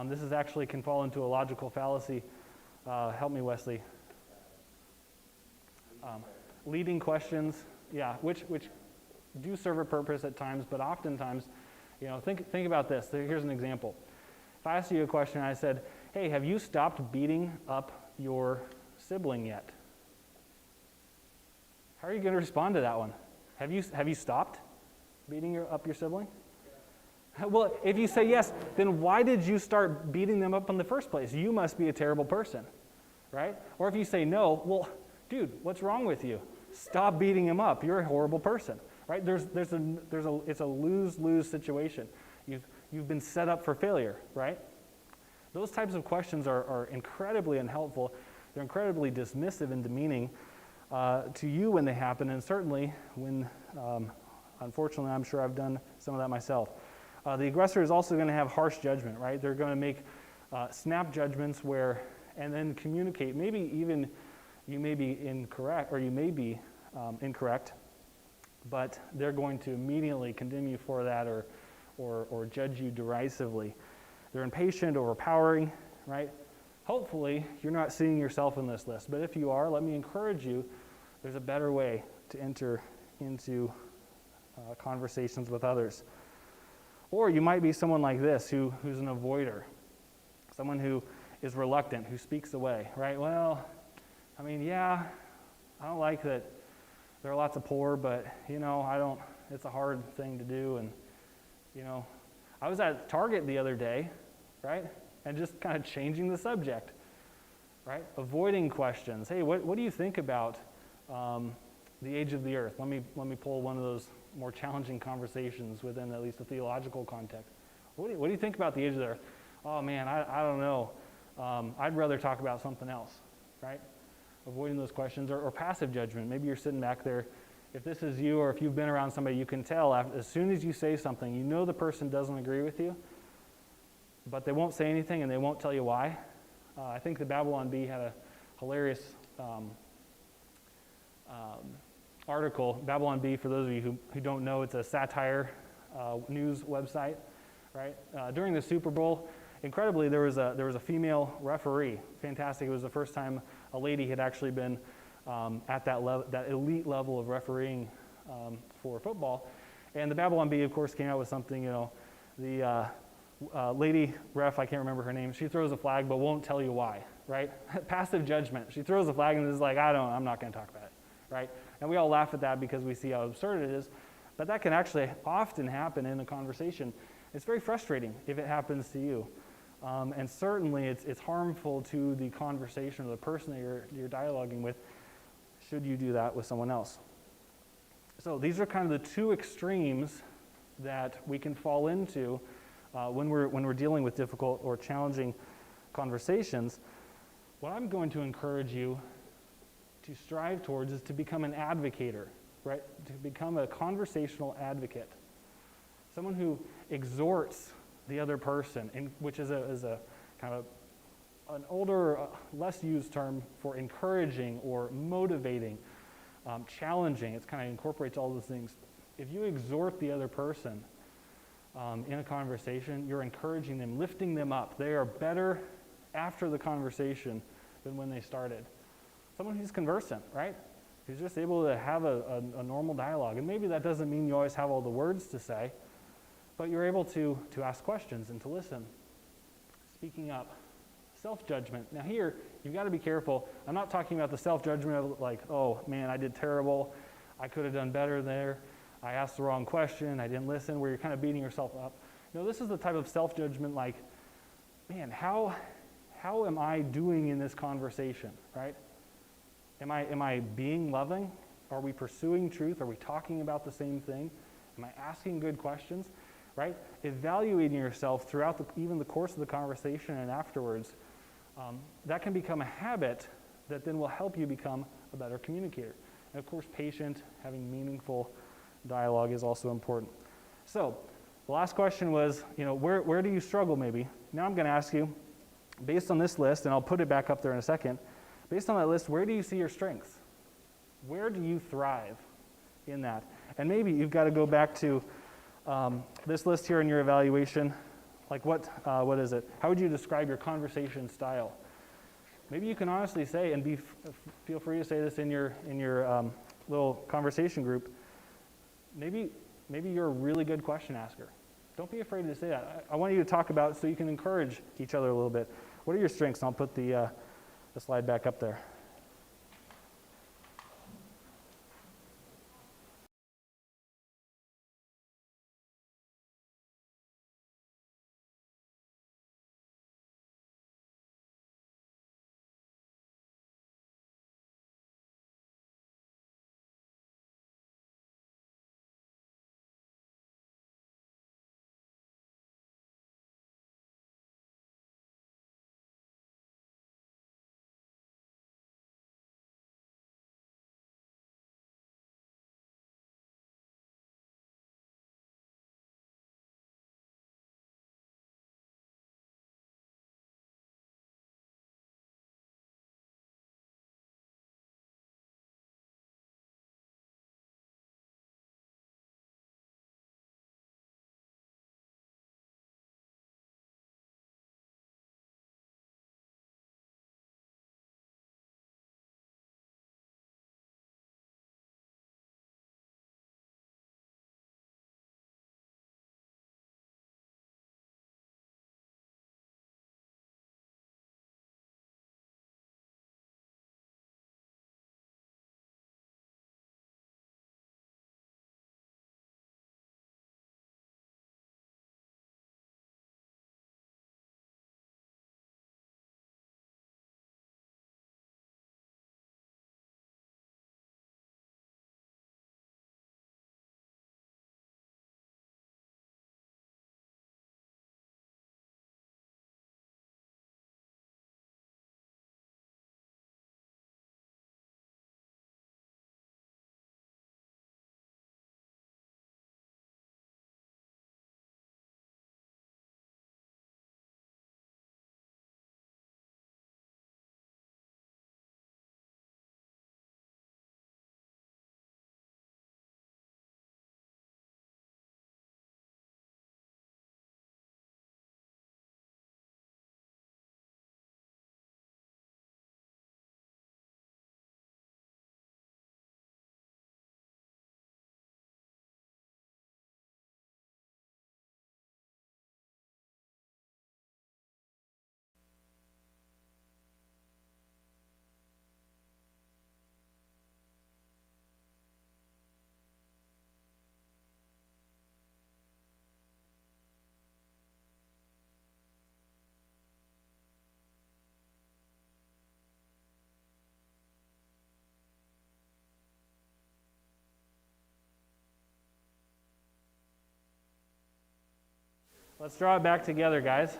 S2: This is actually can fall into a logical fallacy. Help me, Wesley. Leading questions, yeah, which do serve a purpose at times, but oftentimes, think about this. Here's an example. If I asked you a question, I said, "Hey, have you stopped beating up your sibling yet?" How are you going to respond to that one? Have you stopped beating up your sibling? Well, if you say yes, then why did you start beating them up in the first place? You must be a terrible person, right? Or if you say no, well, dude, what's wrong with you? Stop beating him up. You're a horrible person, right? It's a lose-lose situation. You've been set up for failure, right? Those types of questions are incredibly unhelpful. They're incredibly dismissive and demeaning to you when they happen, and certainly when, unfortunately, I'm sure I've done some of that myself. The aggressor is also going to have harsh judgment, right? They're going to make snap judgments and then communicate. Maybe even you may be incorrect, or you may be incorrect, but they're going to immediately condemn you for that or judge you derisively. They're impatient, overpowering, right? Hopefully, you're not seeing yourself in this list, but if you are, let me encourage you, there's a better way to enter into conversations with others. Or you might be someone like this who's an avoider, someone who is reluctant, who speaks away, right? Well, I mean, yeah, I don't like that there are lots of poor, but, it's a hard thing to do. And, I was at Target the other day, right? And just kind of changing the subject, right? Avoiding questions. Hey, what do you think about the age of the earth? Let me pull one of those more challenging conversations within at least a theological context. What do you think about the age of the earth? Oh man, I don't know. I'd rather talk about something else, right? Avoiding those questions or passive judgment. Maybe you're sitting back there. If this is you or if you've been around somebody, you can tell as soon as you say something, the person doesn't agree with you, but they won't say anything and they won't tell you why. I think the Babylon Bee had a hilarious article. Babylon Bee, for those of you who don't know, it's a satire news website, right? During the Super Bowl, incredibly, there was a female referee. Fantastic. It was the first time a lady had actually been at that elite level of refereeing for football. And the Babylon Bee, of course, came out with something, the lady ref, I can't remember her name, she throws a flag but won't tell you why, right? Passive judgment. She throws a flag and is like, I'm not going to talk about it, right? And we all laugh at that because we see how absurd it is, but that can actually often happen in a conversation. It's very frustrating if it happens to you. And certainly it's harmful to the conversation or the person that you're dialoguing with should you do that with someone else. So these are kind of the two extremes that we can fall into when we're dealing with difficult or challenging conversations. What I'm going to encourage you to strive towards is to become an advocator, right? To become a conversational advocate. Someone who exhorts the other person, which is a kind of an older, less used term for encouraging or motivating, challenging. It kind of incorporates all those things. If you exhort the other person in a conversation, you're encouraging them, lifting them up. They are better after the conversation than when they started. Someone who's conversant, right? Who's just able to have a normal dialogue. And maybe that doesn't mean you always have all the words to say, but you're able to ask questions and to listen. Speaking up. Self-judgment. Now here, you've got to be careful. I'm not talking about the self-judgment of like, oh man, I did terrible. I could have done better there. I asked the wrong question. I didn't listen, where you're kind of beating yourself up. No, this is the type of self-judgment like, man, how am I doing in this conversation, right? Am I being loving? Are we pursuing truth? Are we talking about the same thing? Am I asking good questions, right? Evaluating yourself throughout even the course of the conversation and afterwards, that can become a habit that then will help you become a better communicator. And of course, patient, having meaningful dialogue is also important. So the last question was, where do you struggle maybe? Now I'm going to ask you, based on this list, and I'll put it back up there in a second, based on that list, where do you see your strengths? Where do you thrive in that? And maybe you've got to go back to this list here in your evaluation. Like what is it? How would you describe your conversation style? Maybe you can honestly say, and feel free to say this in your little conversation group. Maybe you're a really good question asker. Don't be afraid to say that. I want you to talk about it so you can encourage each other a little bit. What are your strengths? And I'll put the slide back up there. Let's draw it back together, guys.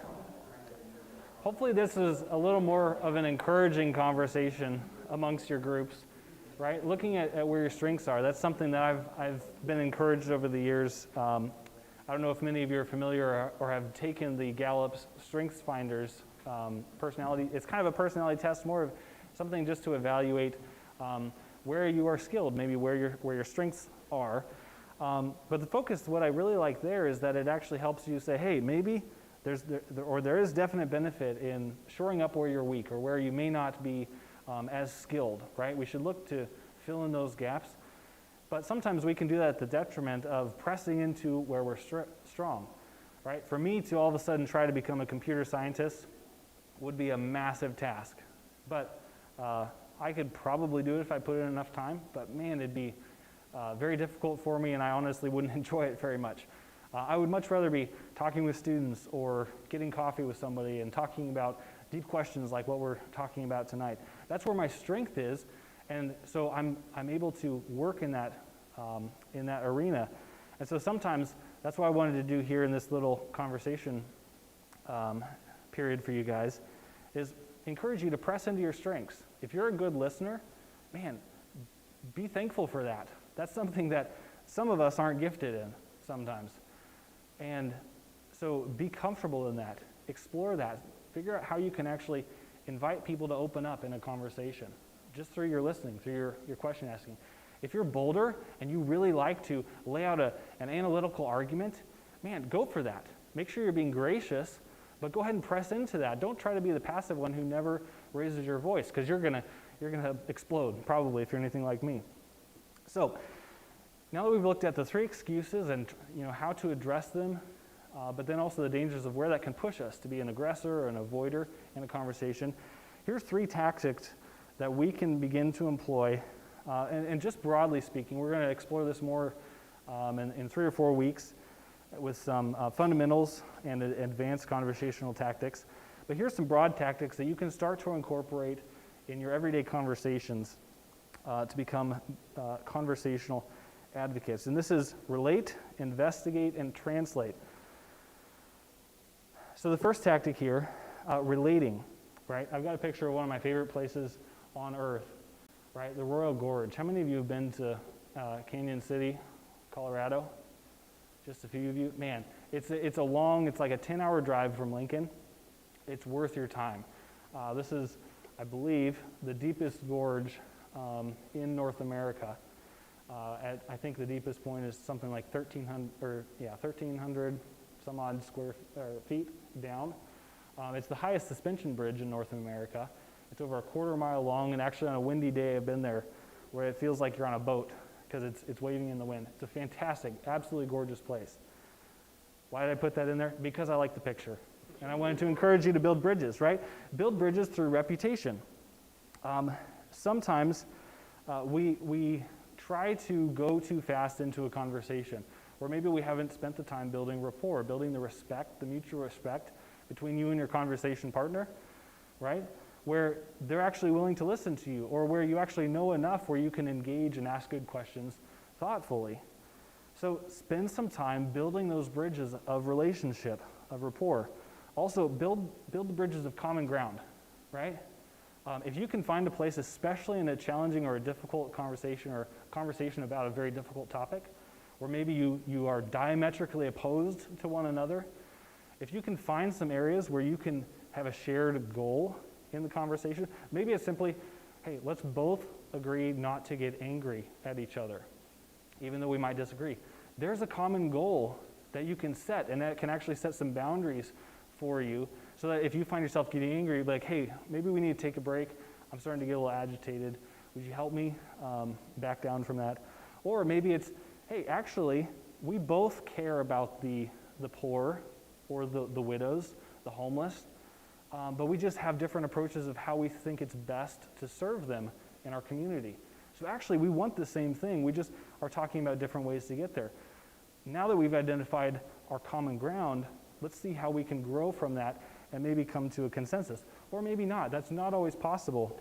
S2: Hopefully this is a little more of an encouraging conversation amongst your groups. right? Looking at where your strengths are. That's something that I've been encouraged over the years. I don't know if many of you are familiar or have taken the Gallup Strengths Finders personality. It's kind of a personality test, more of something just to evaluate where you are skilled, maybe where your strengths are. But the focus, what I really like there is that it actually helps you say, hey, maybe there is definite benefit in shoring up where you're weak or where you may not be as skilled, right? We should look to fill in those gaps. But sometimes we can do that at the detriment of pressing into where we're strong, right? For me to all of a sudden try to become a computer scientist would be a massive task. But I could probably do it if I put in enough time, but man, it'd be very difficult for me, and I honestly wouldn't enjoy it very much. I would much rather be talking with students or getting coffee with somebody and talking about deep questions like what we're talking about tonight. That's where my strength is, and so I'm able to work in that arena. And so sometimes that's what I wanted to do here in this little conversation period for you guys, is encourage you to press into your strengths. If you're a good listener, man, be thankful for that. That's something that some of us aren't gifted in sometimes. And so be comfortable in that. Explore that. Figure out how you can actually invite people to open up in a conversation, just through your listening, through your question asking. If you're bolder and you really like to lay out an analytical argument, man, go for that. Make sure you're being gracious, but go ahead and press into that. Don't try to be the passive one who never raises your voice, because you're gonna explode, probably, if you're anything like me. So now that we've looked at the 3 excuses and how to address them, but then also the dangers of where that can push us to be an aggressor or an avoider in a conversation, here's 3 tactics that we can begin to employ. And just broadly speaking, we're going to explore this more in 3 or 4 weeks with some fundamentals and advanced conversational tactics. But here's some broad tactics that you can start to incorporate in your everyday conversations to become conversational advocates. And this is relate, investigate, and translate. So the first tactic here, relating, right? I've got a picture of one of my favorite places on earth, right? The Royal Gorge. How many of you have been to Canyon City, Colorado? Just a few of you. Man, it's like a 10-hour drive from Lincoln. It's worth your time. This is, I believe, the deepest gorge in North America. I think the deepest point is something like 1,300 some odd feet down. It's the highest suspension bridge in North America. It's over a 1/4 mile long, and actually on a windy day I've been there where it feels like you're on a boat because it's waving in the wind. It's a fantastic, absolutely gorgeous place. Why did I put that in there? Because I like the picture. And I wanted to encourage you to build bridges, right? Build bridges through reputation. Sometimes we try to go too fast into a conversation, or maybe we haven't spent the time building rapport, building the respect, the mutual respect between you and your conversation partner, right? Where they're actually willing to listen to you, or where you actually know enough where you can engage and ask good questions thoughtfully. So spend some time building those bridges of relationship, of rapport. Also, build the bridges of common ground, right? If you can find a place, especially in a challenging or a difficult conversation, or conversation about a very difficult topic, or maybe you are diametrically opposed to one another, if you can find some areas where you can have a shared goal in the conversation, maybe it's simply, hey, let's both agree not to get angry at each other, even though we might disagree. There's a common goal that you can set, and that can actually set some boundaries for you, so that if you find yourself getting angry, like, hey, maybe we need to take a break. I'm starting to get a little agitated. Would you help me back down from that? Or maybe it's, hey, actually, we both care about the poor or the widows, the homeless, but we just have different approaches of how we think it's best to serve them in our community. So actually, we want the same thing. We just are talking about different ways to get there. Now that we've identified our common ground, let's see how we can grow from that and maybe come to a consensus. Or maybe not. That's not always possible.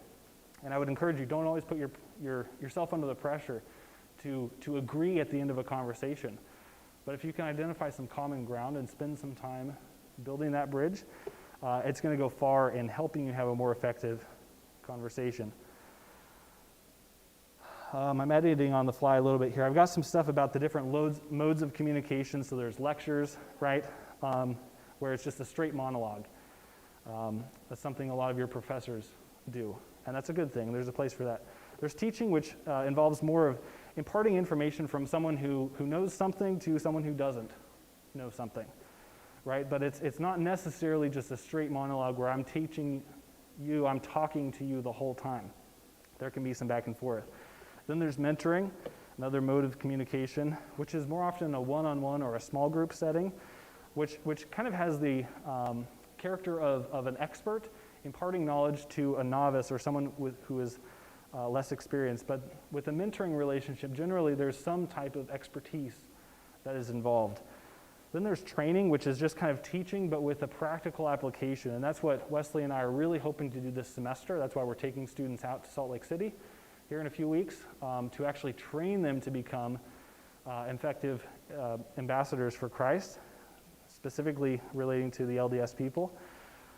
S2: And I would encourage you, don't always put yourself under the pressure to agree at the end of a conversation. But if you can identify some common ground and spend some time building that bridge, it's going to go far in helping you have a more effective conversation. I'm editing on the fly a little bit here. I've got some stuff about the different modes of communication. So there's lectures, right, where it's just a straight monologue. That's something a lot of your professors do, and that's a good thing. There's a place for that. There's teaching, which involves more of imparting information from someone who knows something to someone who doesn't know something, right? But it's not necessarily just a straight monologue where I'm teaching you, I'm talking to you the whole time. There can be some back and forth. Then there's mentoring, another mode of communication, which is more often a one-on-one or a small group setting, which kind of has the character of an expert imparting knowledge to a novice or someone who is less experienced. But with a mentoring relationship, generally there's some type of expertise that is involved. Then there's training, which is just kind of teaching, but with a practical application. And that's what Wesley and I are really hoping to do this semester. That's why we're taking students out to Salt Lake City here in a few weeks to actually train them to become effective ambassadors for Christ, specifically relating to the LDS people.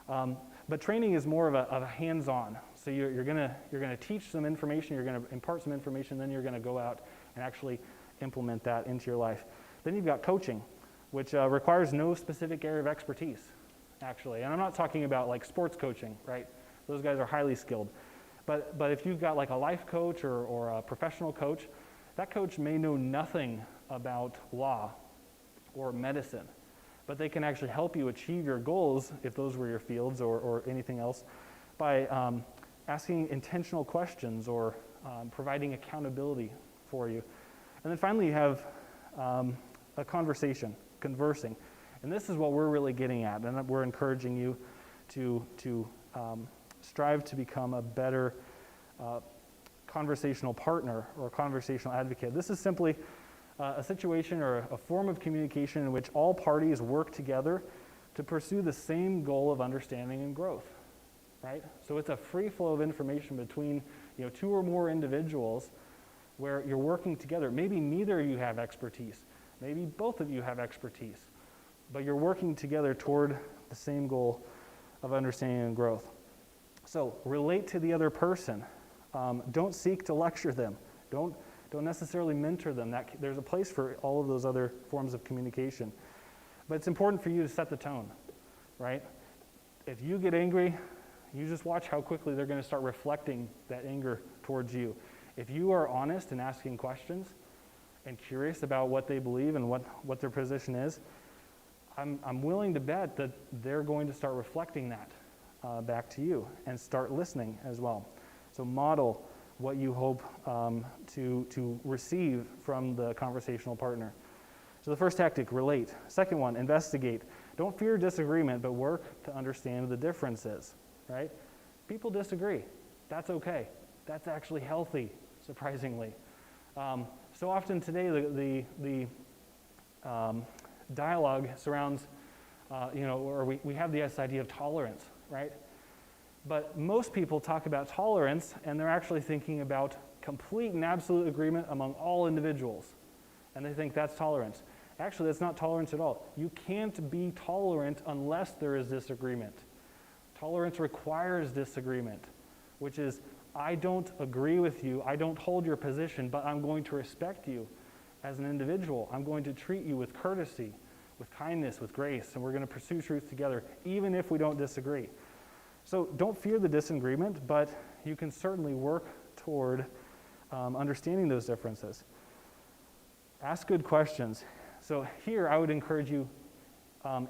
S2: But training is more of a hands-on. So you're gonna teach some information, you're gonna impart some information, then you're gonna go out and actually implement that into your life. Then you've got coaching, which requires no specific area of expertise, actually. And I'm not talking about like sports coaching, right? Those guys are highly skilled. But if you've got like a life coach or a professional coach, that coach may know nothing about law or medicine, but they can actually help you achieve your goals, if those were your fields or anything else, by asking intentional questions or providing accountability for you. And then finally you have a conversation, conversing. And this is what we're really getting at, and we're encouraging you to strive to become a better conversational partner or conversational advocate. This is simply a situation or a form of communication in which all parties work together to pursue the same goal of understanding and growth, right? So it's a free flow of information between two or more individuals where you're working together. Maybe neither of you have expertise. Maybe both of you have expertise, but you're working together toward the same goal of understanding and growth. So relate to the other person. Don't seek to lecture them. Don't necessarily mentor them. There's a place for all of those other forms of communication. But it's important for you to set the tone, right? If you get angry, you just watch how quickly they're going to start reflecting that anger towards you. If you are honest and asking questions and curious about what they believe and what their position is, I'm willing to bet that they're going to start reflecting that back to you and start listening as well. So model what you hope to receive from the conversational partner. So the first tactic, relate. Second one, investigate. Don't fear disagreement, but work to understand the differences, right? People disagree. That's okay. That's actually healthy, surprisingly. So often today, the dialogue surrounds, or we have this idea of tolerance, right? But most people talk about tolerance, and they're actually thinking about complete and absolute agreement among all individuals. And they think that's tolerance. Actually, that's not tolerance at all. You can't be tolerant unless there is disagreement. Tolerance requires disagreement, which is, I don't agree with you, I don't hold your position, but I'm going to respect you as an individual. I'm going to treat you with courtesy, with kindness, with grace, and we're going to pursue truth together, even if we don't disagree. So don't fear the disagreement, but you can certainly work toward understanding those differences. Ask good questions. So here I would encourage you,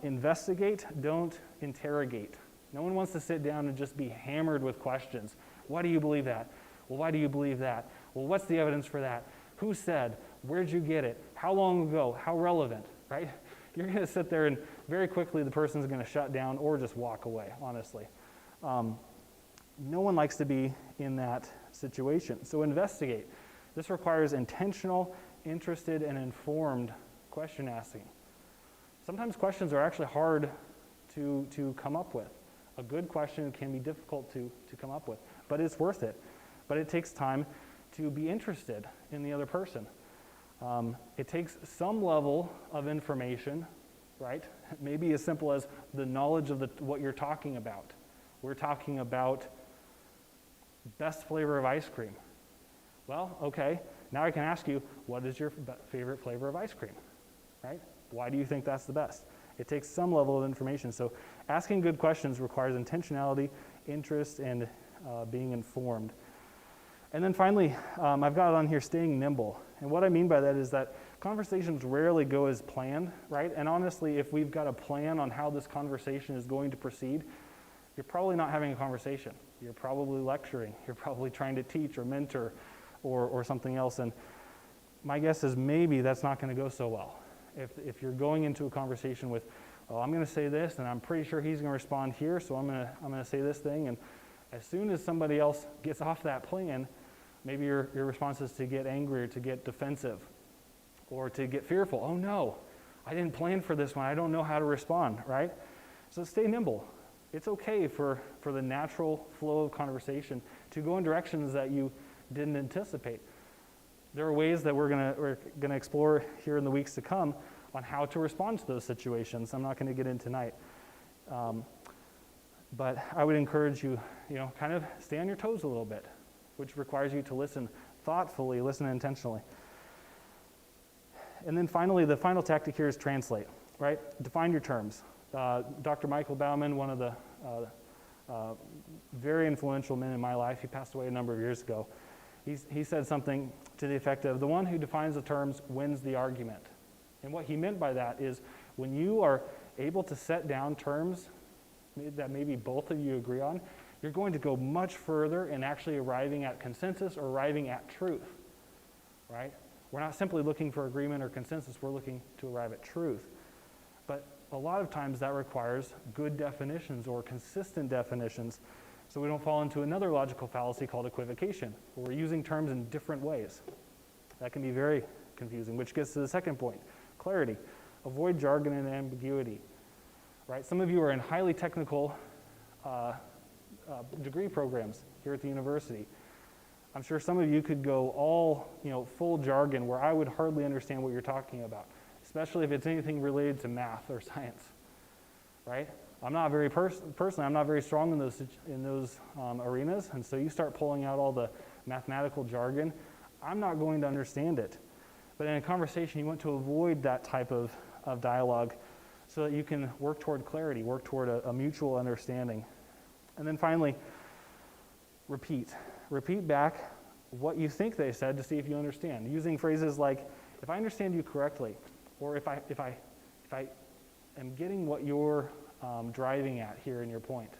S2: investigate, don't interrogate. No one wants to sit down and just be hammered with questions. Why do you believe that? Well, why do you believe that? Well, what's the evidence for that? Who said? Where'd you get it? How long ago? How relevant, right? You're going to sit there and very quickly the person's going to shut down or just walk away, honestly. No one likes to be in that situation. So investigate. This requires intentional, interested, and informed question asking. Sometimes questions are actually hard to come up with. A good question can be difficult to come up with, but it's worth it. But it takes time to be interested in the other person. It takes some level of information, right? Maybe as simple as the knowledge of what you're talking about. We're talking about best flavor of ice cream. Well, okay, now I can ask you, what is your favorite flavor of ice cream, right? Why do you think that's the best? It takes some level of information. So asking good questions requires intentionality, interest, and being informed. And then finally, I've got on here staying nimble. And what I mean by that is that conversations rarely go as planned, right? And honestly, if we've got a plan on how this conversation is going to proceed, you're probably not having a conversation. You're probably lecturing. You're probably trying to teach or mentor or something else. And my guess is maybe that's not going to go so well. If you're going into a conversation with, oh, I'm going to say this, and I'm pretty sure he's going to respond here, so I'm going to say this thing, and as soon as somebody else gets off that plan, maybe your response is to get angry or to get defensive or to get fearful. Oh no, I didn't plan for this one. I don't know how to respond, right? So stay nimble. It's okay for the natural flow of conversation to go in directions that you didn't anticipate. There are ways that we're gonna explore here in the weeks to come on how to respond to those situations. I'm not going to get into tonight. But I would encourage you, kind of stay on your toes a little bit, which requires you to listen thoughtfully, listen intentionally. And then finally, the final tactic here is translate, right? Define your terms. Dr. Michael Bauman, one of the very influential men in my life, he passed away a number of years ago. He said something to the effect of, the one who defines the terms wins the argument. And what he meant by that is when you are able to set down terms that maybe both of you agree on, you're going to go much further in actually arriving at consensus or arriving at truth, right? We're not simply looking for agreement or consensus, we're looking to arrive at truth. But a lot of times that requires good definitions or consistent definitions so we don't fall into another logical fallacy called equivocation, where we're using terms in different ways. That can be very confusing, which gets to the second point, clarity. Avoid jargon and ambiguity, right? Some of you are in highly technical degree programs here at the university. I'm sure some of you could go all, full jargon where I would hardly understand what you're talking about, especially if it's anything related to math or science, right? I'm not very personally, I'm not very strong in those arenas, and so you start pulling out all the mathematical jargon, I'm not going to understand it. But in a conversation, you want to avoid that type of dialogue so that you can work toward clarity, work toward a mutual understanding. And then finally, repeat. Repeat back what you think they said to see if you understand, using phrases like, if I understand you correctly, or if I am getting what you're driving at here in your point.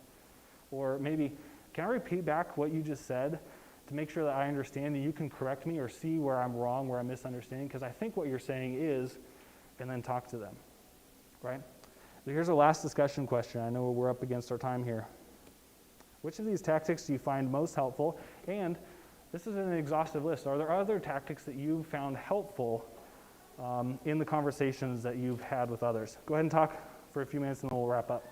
S2: Or maybe, can I repeat back what you just said to make sure that I understand and you can correct me or see where I'm wrong, where I'm misunderstanding, because I think what you're saying is, and then talk to them, right? So here's our last discussion question. I know we're up against our time here. Which of these tactics do you find most helpful? And this is an exhaustive list. Are there other tactics that you've found helpful in the conversations that you've had with others? Go ahead and talk for a few minutes and then we'll wrap up.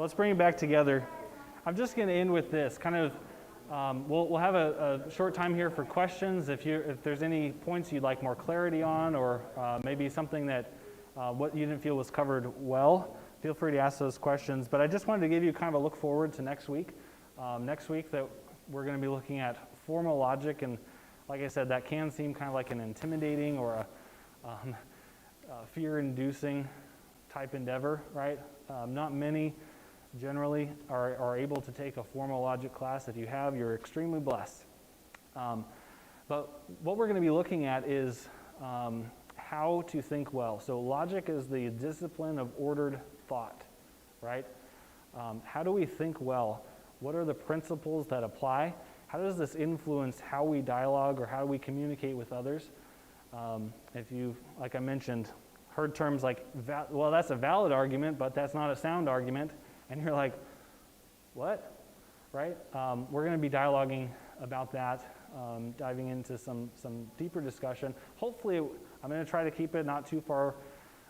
S2: let's bring it back together. I'm just going to end with this. Kind of, we'll have a short time here for questions. If there's any points you'd like more clarity on, or maybe something that what you didn't feel was covered well, feel free to ask those questions. But I just wanted to give you kind of a look forward to next week. Next week that we're going to be looking at formal logic, and like I said, that can seem kind of like an intimidating or a fear-inducing type endeavor, right? Not many generally are able to take a formal logic class. If you have, you're extremely blessed. But what we're going to be looking at is how to think well. So logic is the discipline of ordered thought, right? How do we think well? What are the principles that apply? How does this influence how we dialogue or how we communicate with others? If you've, like I mentioned, heard terms like, well, that's a valid argument, but that's not a sound argument, and you're like, what? Right? We're going to be dialoguing about that, diving into some deeper discussion. Hopefully, I'm going to try to keep it not too far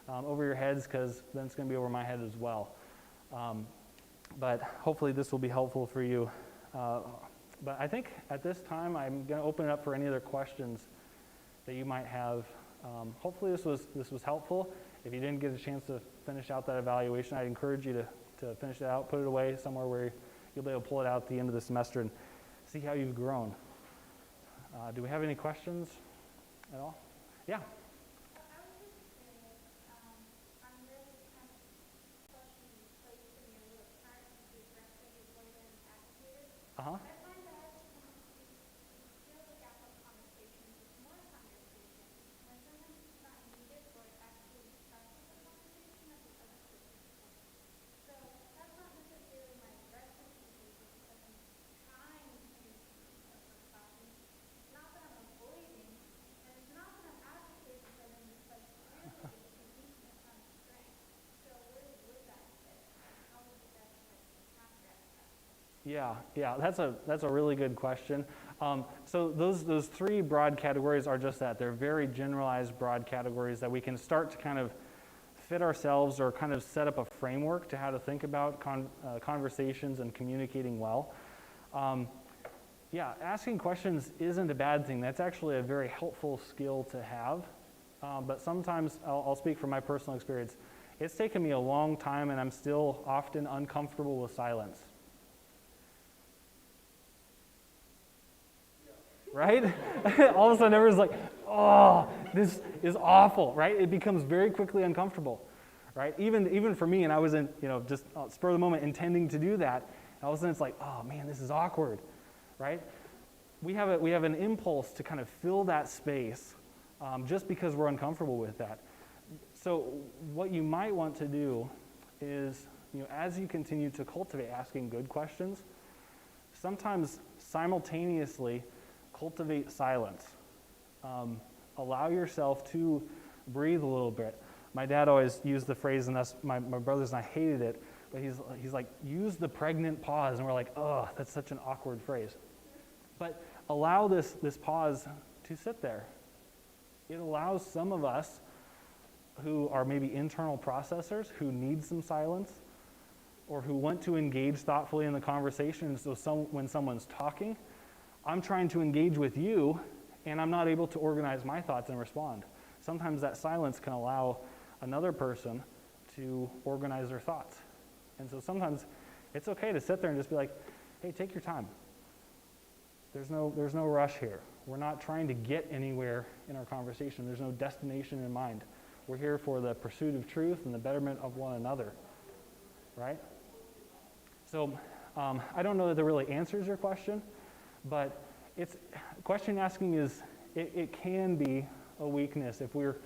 S2: over your heads, because then it's going to be over my head as well. But hopefully this will be helpful for you. But I think at this time, I'm going to open it up for any other questions that you might have. Hopefully this was helpful. If you didn't get a chance to finish out that evaluation, I'd encourage you to finish it out, put it away somewhere where you'll be able to pull it out at the end of the semester and see how you've grown. Do we have any questions at all? Yeah. Uh-huh. Yeah, that's a really good question. So those three broad categories are just that. They're very generalized broad categories that we can start to kind of fit ourselves or kind of set up a framework to how to think about conversations and communicating well. Yeah, asking questions isn't a bad thing. That's actually a very helpful skill to have. But sometimes, I'll speak from my personal experience, it's taken me a long time and I'm still often uncomfortable with silence. Right? All of a sudden everyone's like, oh, this is awful, right? It becomes very quickly uncomfortable, right? Even for me, and I wasn't, just spur of the moment intending to do that, and all of a sudden it's like, oh man, this is awkward, right? We have an impulse to kind of fill that space just because we're uncomfortable with that. So what you might want to do is, as you continue to cultivate asking good questions, sometimes simultaneously cultivate silence. Allow yourself to breathe a little bit. My dad always used the phrase, and my brothers and I hated it, but he's like, use the pregnant pause, and we're like, oh, that's such an awkward phrase. But allow this pause to sit there. It allows some of us who are maybe internal processors, who need some silence, or who want to engage thoughtfully in the conversation. So when someone's talking, I'm trying to engage with you, and I'm not able to organize my thoughts and respond. Sometimes that silence can allow another person to organize their thoughts. And so sometimes it's okay to sit there and just be like, hey, take your time. There's no rush here. We're not trying to get anywhere in our conversation. There's no destination in mind. We're here for the pursuit of truth and the betterment of one another, right? So I don't know that really answers your question, but question asking it can be a weakness if we're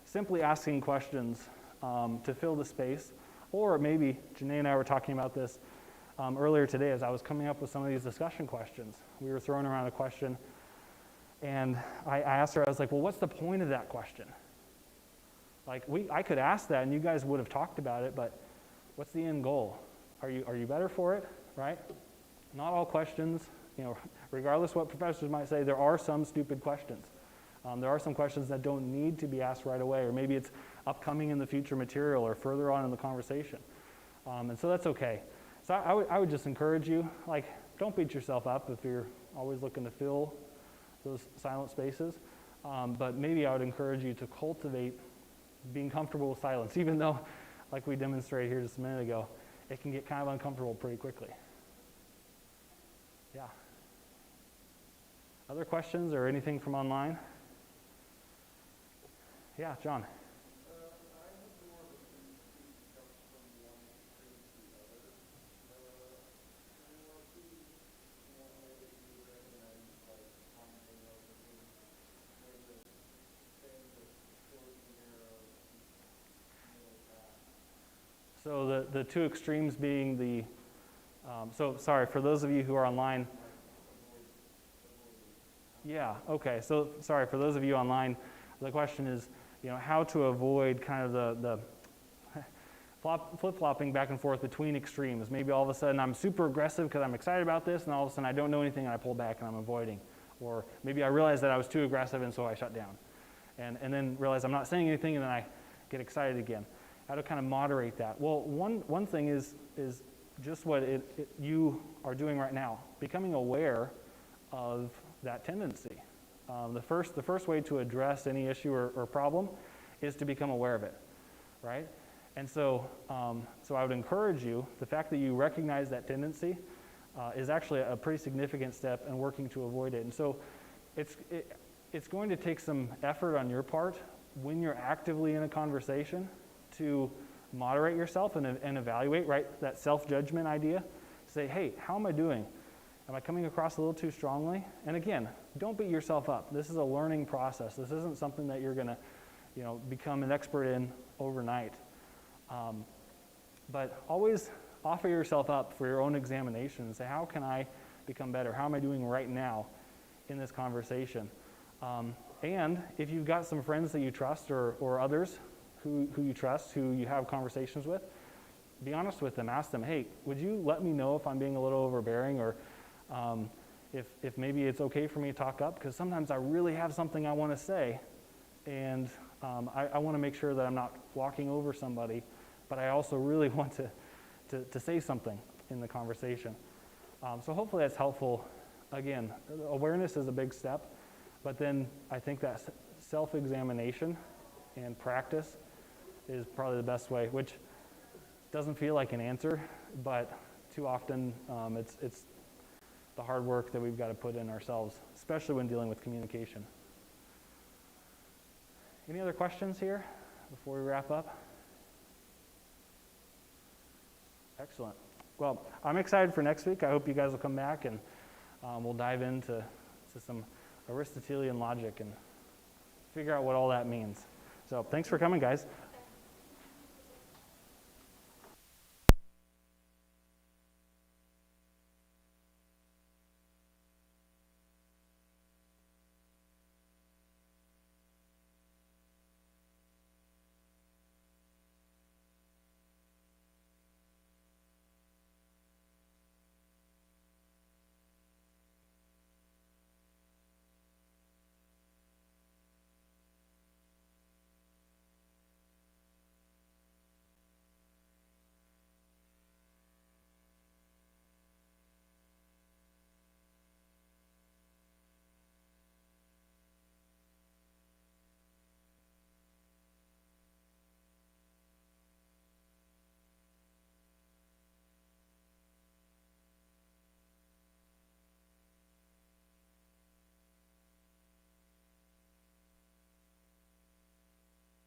S2: simply asking questions to fill the space. Or maybe Janae and I were talking about this earlier today as I was coming up with some of these discussion questions. We were throwing around a question, and I asked her, I was like, well, what's the point of that question? Like, I could ask that and you guys would have talked about it, but what's the end goal? Are you better for it, right? Not all questions, regardless of what professors might say, there are some stupid questions. There are some questions that don't need to be asked right away, or maybe it's upcoming in the future material or further on in the conversation. And so that's okay. So I would just encourage you, like, don't beat yourself up if you're always looking to fill those silent spaces. But maybe I would encourage you to cultivate being comfortable with silence, even though, like we demonstrated here just a minute ago, it can get kind of uncomfortable pretty quickly. Yeah. Other questions or anything from online? Yeah, John. So the two extremes being the, so sorry, for those of you who are online. Yeah, okay, so sorry, for those of you online, the question is, how to avoid kind of the flip-flopping back and forth between extremes. Maybe all of a sudden I'm super aggressive because I'm excited about this, and all of a sudden I don't know anything and I pull back and I'm avoiding. Or maybe I realize that I was too aggressive and so I shut down. And then realize I'm not saying anything and then I get excited again. How to kind of moderate that? Well, one thing is just what you are doing right now, becoming aware of that tendency. The first way to address any issue or problem is to become aware of it, right? And so I would encourage you, the fact that you recognize that tendency is actually a pretty significant step in working to avoid it. And so it's going to take some effort on your part when you're actively in a conversation to moderate yourself and evaluate, right? That self-judgment idea. Say, hey, how am I doing? Am I coming across a little too strongly? And again, don't beat yourself up. This is a learning process. This isn't something that you're going to, become an expert in overnight. But always offer yourself up for your own examination and say, how can I become better? How am I doing right now in this conversation? And if you've got some friends that you trust or others who you trust, who you have conversations with, be honest with them. Ask them, hey, would you let me know if I'm being a little overbearing, or if maybe it's okay for me to talk up? Because sometimes I really have something I want to say, and I want to make sure that I'm not walking over somebody, but I also really want to say something in the conversation. So hopefully that's helpful. Again, awareness is a big step, but then I think that self-examination and practice is probably the best way, which doesn't feel like an answer, but too often it's the hard work that we've got to put in ourselves, especially when dealing with communication. Any other questions here before we wrap up? Excellent. Well, I'm excited for next week. I hope you guys will come back and we'll dive into some Aristotelian logic and figure out what all that means. So thanks for coming, guys.